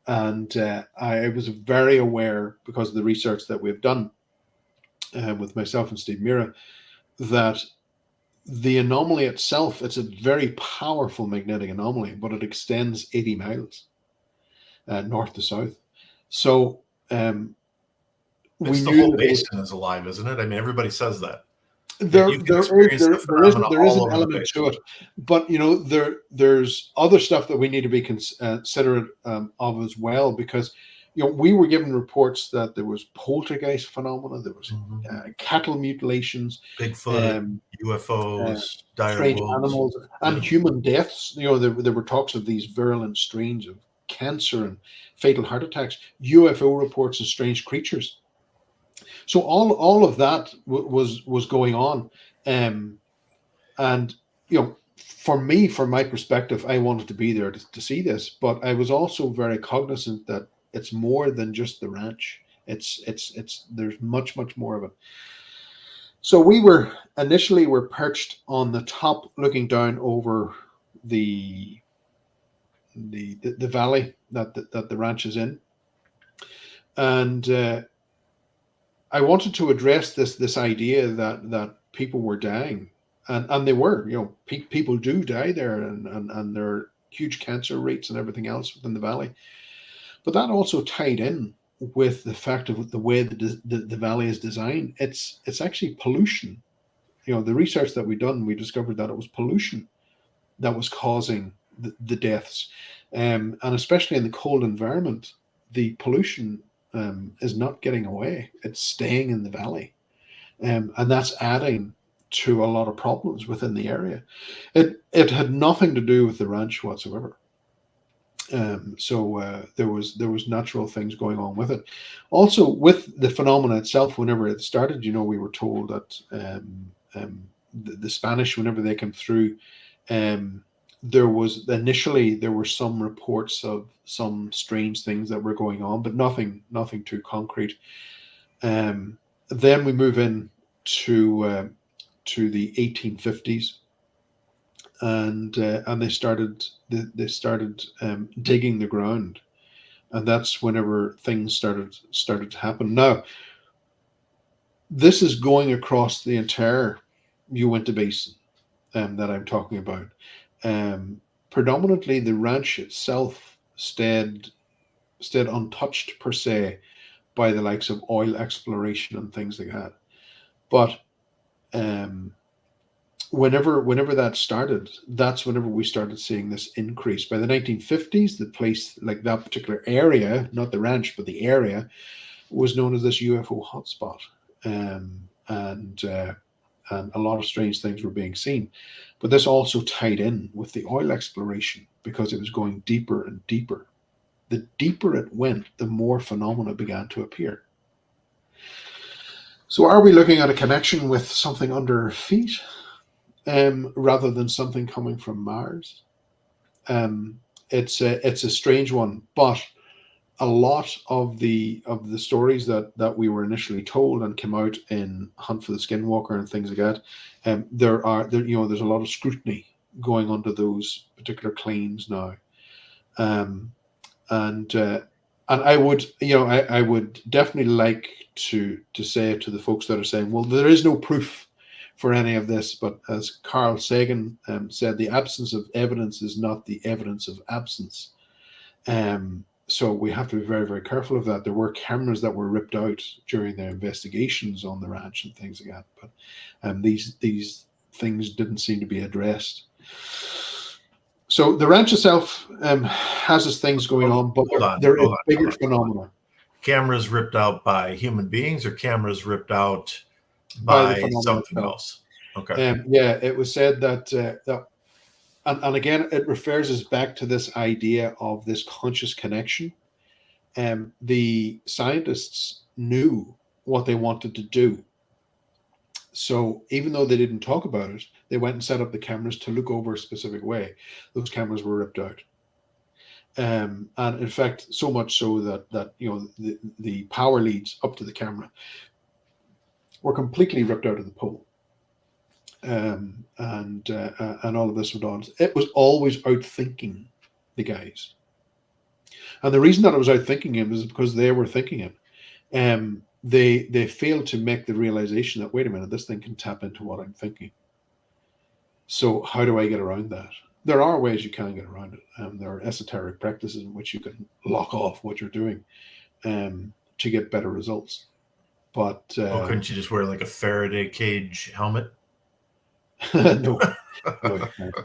I was very aware, because of the research that we've done with myself and Steve Mira, that the anomaly itself, it's a very powerful magnetic anomaly, but it extends 80 miles north to south. So the whole basin is alive, isn't it? I mean, everybody says that. There is an element to it, but there's other stuff that we need to be considerate of as well, because we were given reports that there was poltergeist phenomena, there was cattle mutilations, Bigfoot, UFOs, strange animals, and human deaths. There were talks of these virulent strains of cancer and fatal heart attacks, UFO reports, and strange creatures. So all of that was going on, and for me, from my perspective, I wanted to be there to see this, but I was also very cognizant that it's more than just the ranch. It's there's much more of it. So we were perched on the top, looking down over the the valley that the ranch is in, and I wanted to address this idea that people were dying, and they were. People do die there, and there are huge cancer rates and everything else within the valley. But that also tied in with the fact of the way the valley is designed. It's actually pollution. The research that we done, we discovered that it was pollution that was causing the deaths, and especially in the cold environment, the pollution is not getting away. It's staying in the valley, and that's adding to a lot of problems within the area. It had nothing to do with the ranch whatsoever. So there was natural things going on with it. Also, with the phenomena itself, whenever it started, we were told that the Spanish, whenever they came through, there were some reports of some strange things that were going on, but nothing too concrete. Then we move in to the 1850s, and they started digging the ground, and that's whenever things started to happen. Now, this is going across the entire Uinta Basin that I'm talking about. Predominantly, the ranch itself stayed untouched per se by the likes of oil exploration and things like that. But whenever that started, that's whenever we started seeing this increase. By the 1950s, the place, like that particular area, not the ranch, but the area, was known as this UFO hotspot. And a lot of strange things were being seen. But this also tied in with the oil exploration because it was going deeper and deeper. The deeper it went, the more phenomena began to appear. So are we looking at a connection with something under our feet rather than something coming from Mars? It's a strange one, but a lot of the stories that we were initially told and came out in Hunt for the Skinwalker and things like that, there's a lot of scrutiny going onto those particular claims now, and I would definitely like to say to the folks that are saying, well, there is no proof for any of this, but as Carl Sagan said, the absence of evidence is not the evidence of absence. So we have to be very, very careful of that. There were cameras that were ripped out during their investigations on the ranch and things like that, but these things didn't seem to be addressed. So the ranch itself has its things going on, but there is bigger phenomena. Cameras ripped out by human beings, or cameras ripped out by something else? Okay. Yeah, it was said that. And again, it refers us back to this idea of this conscious connection. The scientists knew what they wanted to do. So even though they didn't talk about it, they went and set up the cameras to look over a specific way. Those cameras were ripped out. And in fact, so much so that the power leads up to the camera were completely ripped out of the pole. And all of this went on. It was always outthinking the guys, and the reason that it was outthinking him is because they were thinking it. They failed to make the realization that, wait a minute, this thing can tap into what I'm thinking. So how do I get around that? There are ways you can get around it. There are esoteric practices in which you can lock off what you're doing to get better results. But couldn't you just wear like a Faraday cage helmet? No.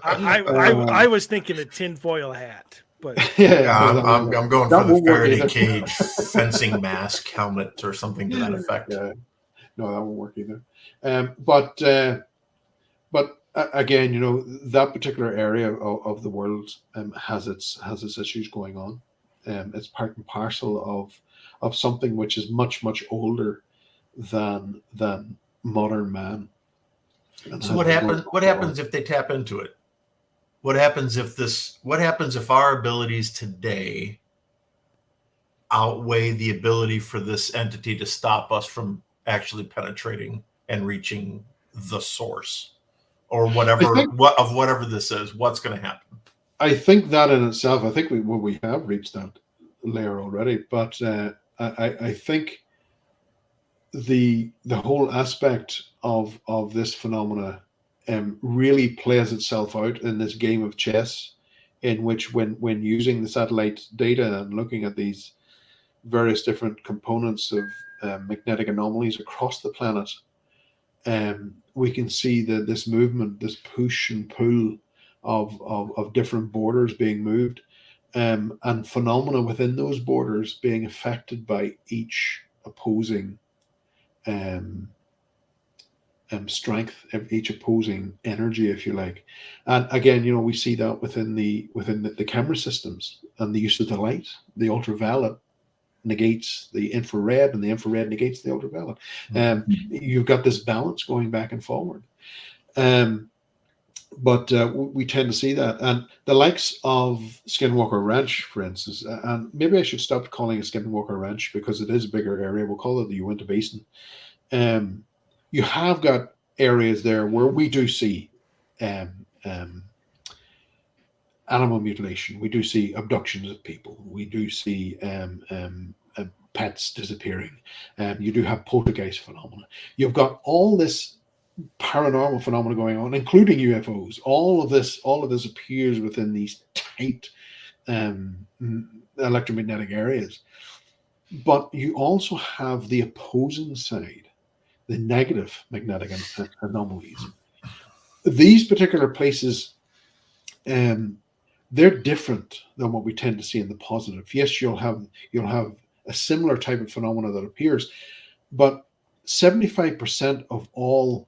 I was thinking a tinfoil hat, but I'm going for the Faraday cage fencing mask helmet or something to that effect. No, that won't work either. But again, that particular area of the world has its issues going on. It's part and parcel of something which is much, much older than modern man. So what happens if they tap into it? What happens if our abilities today outweigh the ability for this entity to stop us from actually penetrating and reaching the source, or whatever this is? What's going to happen? I think that in itself, I think we have reached that layer already, but I think the whole aspect of this phenomena really plays itself out in this game of chess, in which when using the satellite data and looking at these various different components of magnetic anomalies across the planet, we can see that this movement, this push and pull of different borders being moved, and phenomena within those borders being affected by each opposing strength, of each opposing energy, if you like. And again, we see that within the camera systems and the use of the light. The ultraviolet negates the infrared, and the infrared negates the ultraviolet. You've got this balance going back and forward. But we tend to see that. And the likes of Skinwalker Ranch, for instance, and maybe I should stop calling it Skinwalker Ranch because it is a bigger area. We'll call it the Uinta Basin. You have got areas there where we do see animal mutilation. We do see abductions of people. We do see pets disappearing. You do have poltergeist phenomena. You've got all this paranormal phenomena going on, including UFOs. All of this appears within these tight electromagnetic areas. But you also have the opposing side, the negative magnetic anomalies. These particular places, they're different than what we tend to see in the positive. Yes, you'll have a similar type of phenomena that appears, but 75% of all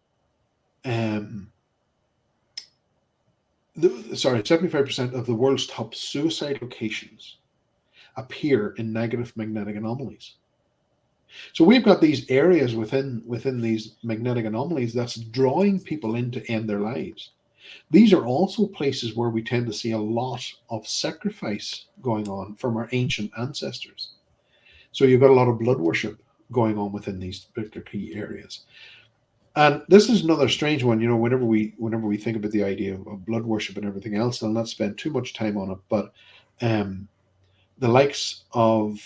75% of the world's top suicide locations appear in negative magnetic anomalies. So we've got these areas within these magnetic anomalies that's drawing people in to end their lives. These are also places where we tend to see a lot of sacrifice going on from our ancient ancestors. So you've got a lot of blood worship going on within these particular key areas. And this is another strange one, whenever we think about the idea of blood worship and everything else. I'll not spend too much time on it, but the likes of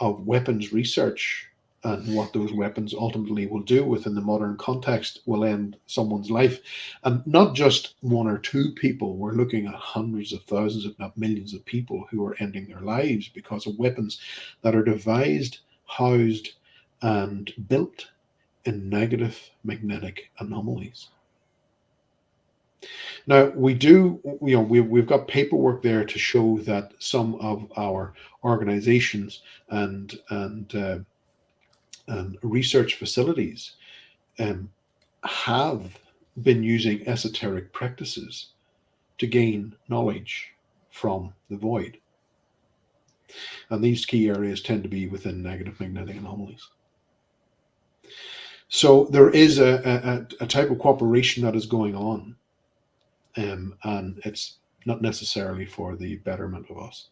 weapons research and what those weapons ultimately will do within the modern context will end someone's life. And not just one or two people. We're looking at hundreds of thousands, if not millions of people who are ending their lives because of weapons that are devised, housed, and built in negative magnetic anomalies. Now we've got paperwork there to show that some of our organizations and research facilities have been using esoteric practices to gain knowledge from the void. And these key areas tend to be within negative magnetic anomalies. So there is a type of cooperation that is going on, and it's not necessarily for the betterment of us.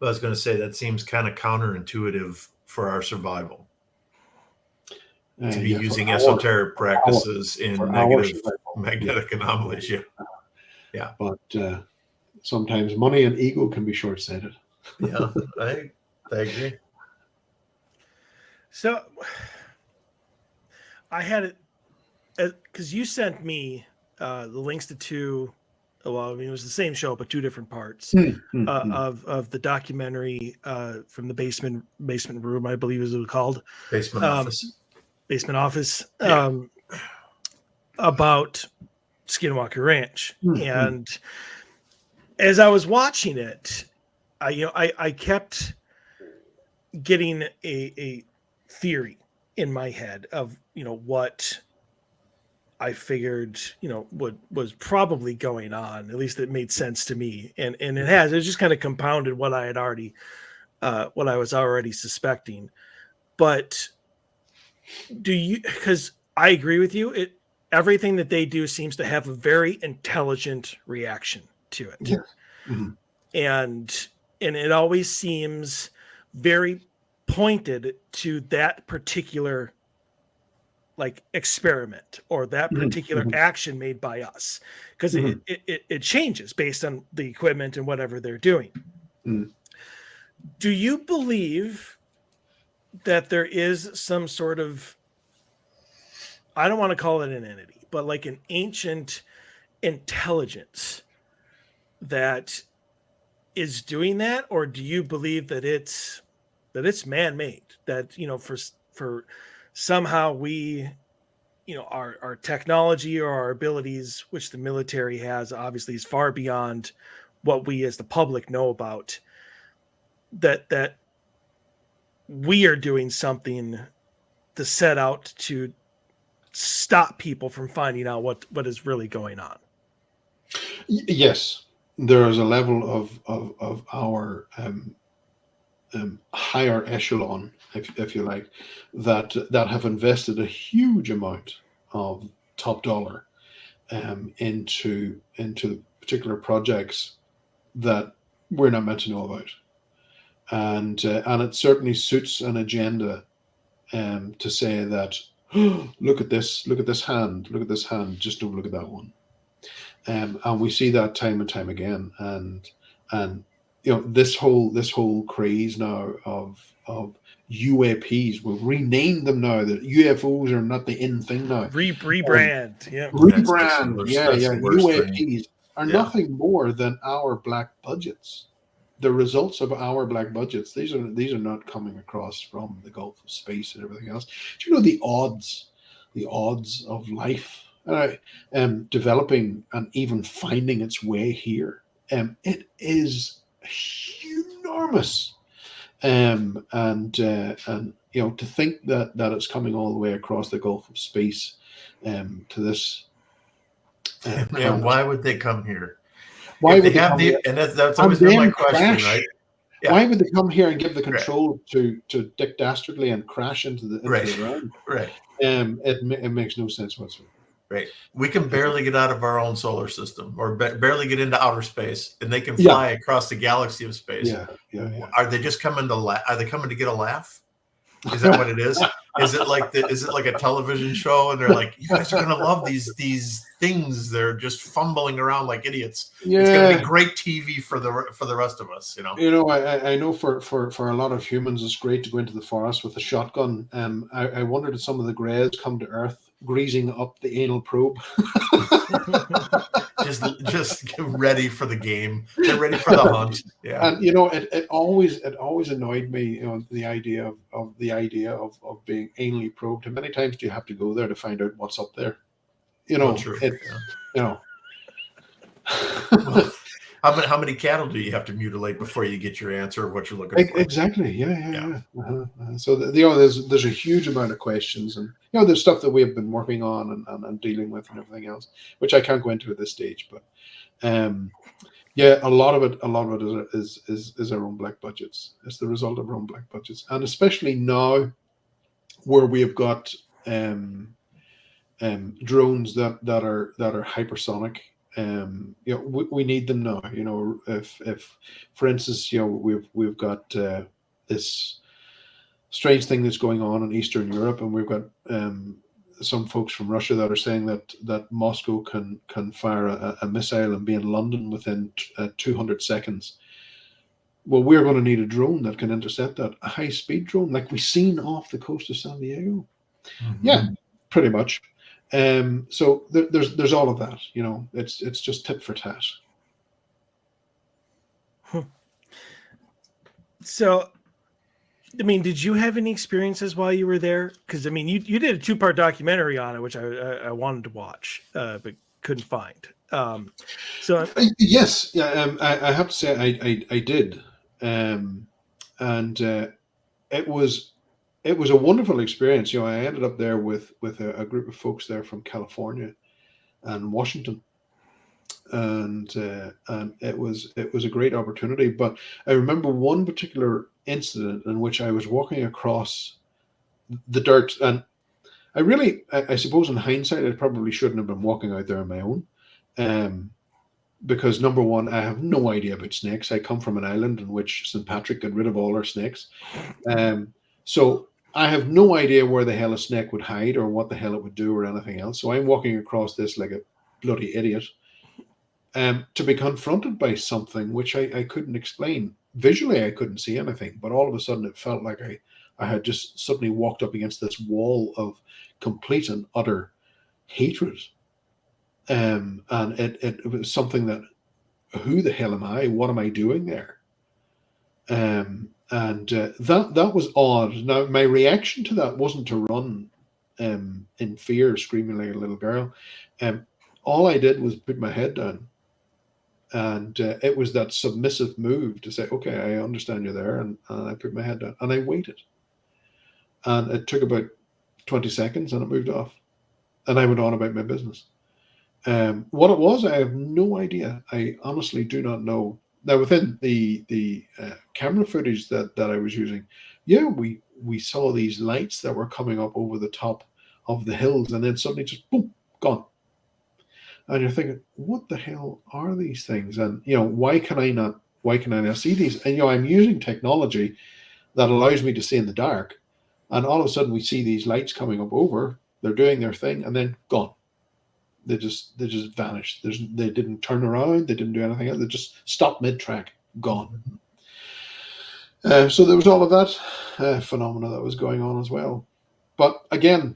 I was going to say that seems kind of counterintuitive for our survival to be using esoteric practices in negative magnetic anomalies. Yeah. But sometimes money and ego can be short-sighted. Yeah, I agree. So I had it because you sent me the links to two. Well, I mean, it was the same show, but two different parts of the documentary from the basement room, I believe is what it was called. Basement Office. Basement Office. About Skinwalker Ranch. And as I was watching it, I kept getting a theory in my head of what I figured was probably going on. At least it made sense to me, and it just kind of compounded what I had already what I was already suspecting. But because I agree with you, everything that they do seems to have a very intelligent reaction to it. Yes. Mm-hmm. And it always seems very pointed to that particular like experiment or that particular action made by us, because it changes based on the equipment and whatever they're doing. Do you believe that there is some sort of, I don't want to call it an entity, but like an ancient intelligence that is doing that? Or do you believe that it's man-made, that, you know, for somehow we, you know, our technology or our abilities, which the military has, obviously is far beyond what we as the public know about, that we are doing something to set out to stop people from finding out what is really going on? Yes, there is a level of our higher echelon, if you like, that have invested a huge amount of top dollar into particular projects that we're not meant to know about, and it certainly suits an agenda to say that, oh, look at this hand, just don't look at that one. And we see that time and time again, and you know, this whole craze now of UAPs. We've renamed them now. That UFOs are not the in thing now. Rebrand, yeah. Rebrand, yeah. UAPs are nothing more than our black budgets. The results of our black budgets. These are not coming across from the Gulf of Space and everything else. Do you know the odds of life developing and even finding its way here? It is enormous, and you know, to think that it's coming all the way across the Gulf of Space to this. And why would they come here? Why would they come here? And that's always been my question, right? Yeah. Why would they come here and give the control to Dick Dastardly and crash into the ground? Right. It makes no sense whatsoever. Right. We can barely get out of our own solar system, or barely get into outer space, and they can fly across the galaxy of space. Yeah. Are they just coming to Are they coming to get a laugh? Is that what it is? Is it like a television show, and they're like, you guys are gonna love these things? They're just fumbling around like idiots. Yeah. It's gonna be great TV for the rest of us. You know, I know for a lot of humans, it's great to go into the forest with a shotgun. I wondered if some of the Greys come to Earth greasing up the anal probe. just get ready for the game. Get ready for the hunt. Yeah. And you know, it always annoyed me, you know, the idea of being anally probed. How many times do you have to go there to find out what's up there? You know, you know. Well, how many cattle do you have to mutilate before you get your answer of what you're looking for? Exactly. Yeah. So you know, there's a huge amount of questions, and you know, there's stuff that we have been working on and dealing with and everything else, which I can't go into at this stage. But yeah, a lot of it is our own black budgets. It's the result of our own black budgets, and especially now, where we have got drones that are hypersonic. You know, we need them now. You know, if for instance, you know, we've got this strange thing that's going on in Eastern Europe, and we've got some folks from Russia that are saying that Moscow can fire a missile and be in London within 200 seconds. Well, we're going to need a drone that can intercept that, a high-speed drone like we've seen off the coast of San Diego. Mm-hmm. Yeah, pretty much. So there's all of that, you know. It's just tit for tat. So, I mean, did you have any experiences while you were there? Because I mean, you did a 2-part documentary on it, which I wanted to watch, but couldn't find. So yes, yeah, I have to say I did, and it was a wonderful experience. You know, I ended up there with a group of folks there from California and Washington, and it was a great opportunity. But I remember one particular incident in which I was walking across the dirt, and I suppose in hindsight I probably shouldn't have been walking out there on my own, because number one, I have no idea about snakes. I come from an island in which St. Patrick got rid of all our snakes, so I have no idea where the hell a snake would hide or what the hell it would do or anything else. So I'm walking across this like a bloody idiot, to be confronted by something which I couldn't explain. Visually, I couldn't see anything, but all of a sudden it felt like I had just suddenly walked up against this wall of complete and utter hatred. And it was something that, who the hell am I? What am I doing there? That was odd. Now, my reaction to that wasn't to run in fear, screaming like a little girl. All I did was put my head down. And it was that submissive move to say, okay, I understand you're there. And I put my head down and I waited. And it took about 20 seconds and it moved off. And I went on about my business. What it was, I have no idea. I honestly do not know. Now, within the camera footage that I was using, we saw these lights that were coming up over the top of the hills, and then suddenly just boom, gone. And you're thinking, what the hell are these things? And why can I not see these? And I'm using technology that allows me to see in the dark, and all of a sudden we see these lights coming up over. They're doing their thing, and then gone. They just vanished. They didn't turn around. They didn't do anything else. They just stopped mid-track, gone. So there was all of that phenomena that was going on as well. But again,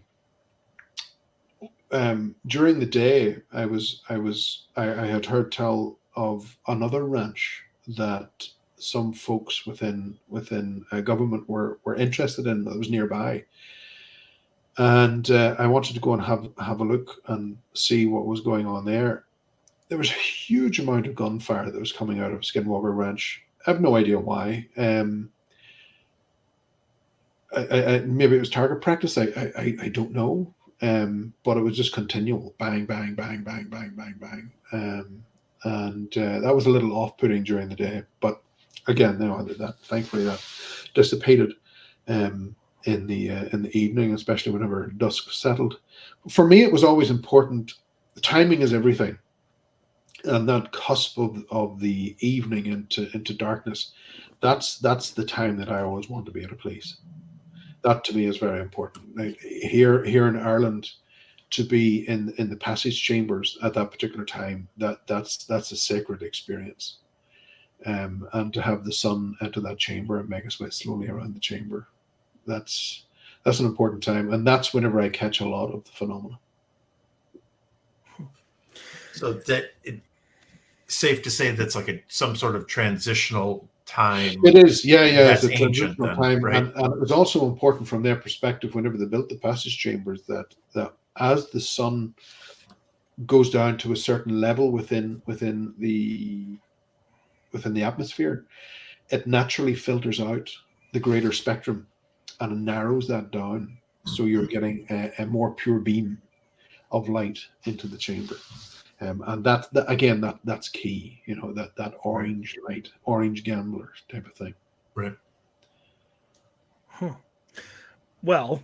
during the day, I had heard tell of another ranch that some folks within government were interested in, that was nearby. And I wanted to go and have a look and see what was going on there. There was a huge amount of gunfire that was coming out of Skinwalker Ranch. I have no idea why. Maybe it was target practice. I don't know. But it was just continual bang, bang, bang, bang, bang, bang, bang. And that was a little off-putting during the day. But again, thankfully that dissipated. In the evening, especially whenever dusk settled. For me, it was always important. Timing is everything, and that cusp of the evening into darkness, that's the time that I always want to be at a place. That to me is very important. Like here in Ireland, to be in the passage chambers at that particular time, that's a sacred experience, and to have the sun enter that chamber and make its way slowly around the chamber. That's an important time, and that's whenever I catch a lot of the phenomena. So it's safe to say that's like some sort of transitional time. It is, yeah. That's it's a transitional then, time, right? and it was also important from their perspective whenever they built the passage chambers that as the sun goes down to a certain level within the atmosphere, it naturally filters out the greater spectrum. And it narrows that down, so you're getting a more pure beam of light into the chamber, and that's key. That orange light, orange gambler type of thing. Right. Well,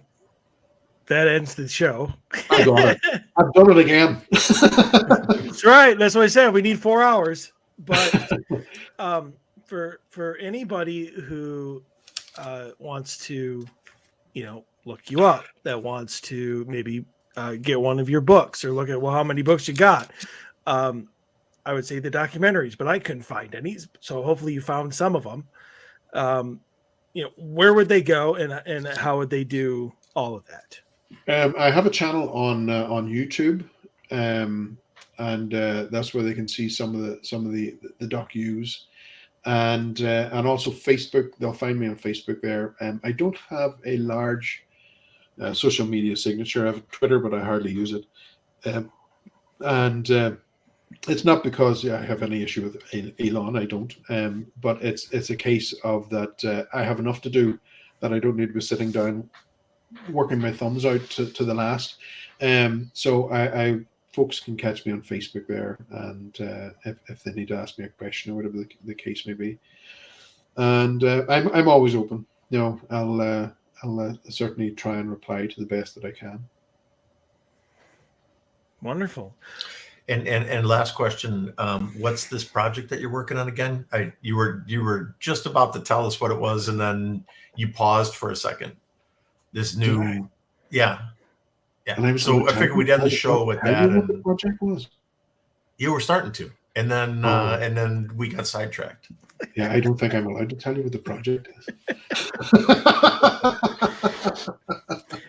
that ends the show. I got it. I've done it again. That's right. That's what I said. We need 4 hours. But for anybody who wants to, look you up, that wants to maybe get one of your books or look at, how many books you got. I would say the documentaries, but I couldn't find any. So hopefully you found some of them. Where would they go and how would they do all of that? I have a channel on YouTube, and that's where they can see some of the docus. And also Facebook. They'll find me on Facebook there. I don't have a large social media signature. I have Twitter, but I hardly use it. It's not because I have any issue with Elon. I don't. But it's a case of that I have enough to do that I don't need to be sitting down working my thumbs out to the last. So I folks can catch me on Facebook there, and if they need to ask me a question or whatever the case may be, and I'm always open. I'll certainly try and reply to the best that I can. Wonderful. And last question, what's this project that you're working on again? You were just about to tell us what it was, and then you paused for a second. this new, yeah. And I was So I figured we'd end the show with that. What the project was? You were starting to, and then we got sidetracked. Yeah, I don't think I'm allowed to tell you what the project is.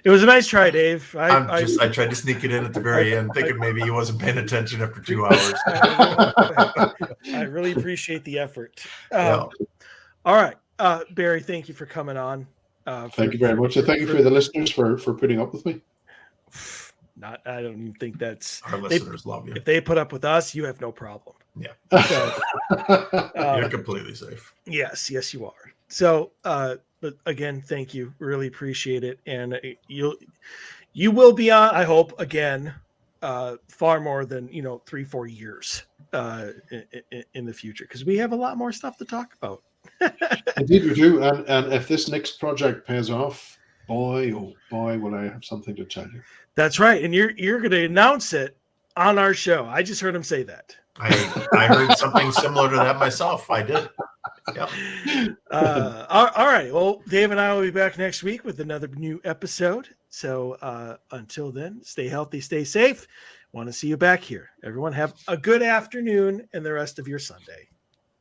It was a nice try, Dave. I tried to sneak it in at the very end, thinking maybe he wasn't paying attention after 2 hours. I really appreciate the effort. All right, Barry, thank you for coming on. Thank you very much. And thank you for the listeners for putting up with me. I don't even think that's our listeners love you. If they put up with us, you have no problem. Yeah, so, you're completely safe. Yes, you are. So, but again, thank you. Really appreciate it, and you will be on. I hope again, far more than 3-4 years in the future, because we have a lot more stuff to talk about. Indeed, we do. And if this next project pays off, boy, oh boy, will I have something to tell you. That's right, and you're going to announce it on our show. I just heard him say that. I heard something similar to that myself. I did. Yep. All right. Well, Dave and I will be back next week with another new episode. So until then, stay healthy, stay safe. Want to see you back here. Everyone have a good afternoon and the rest of your Sunday.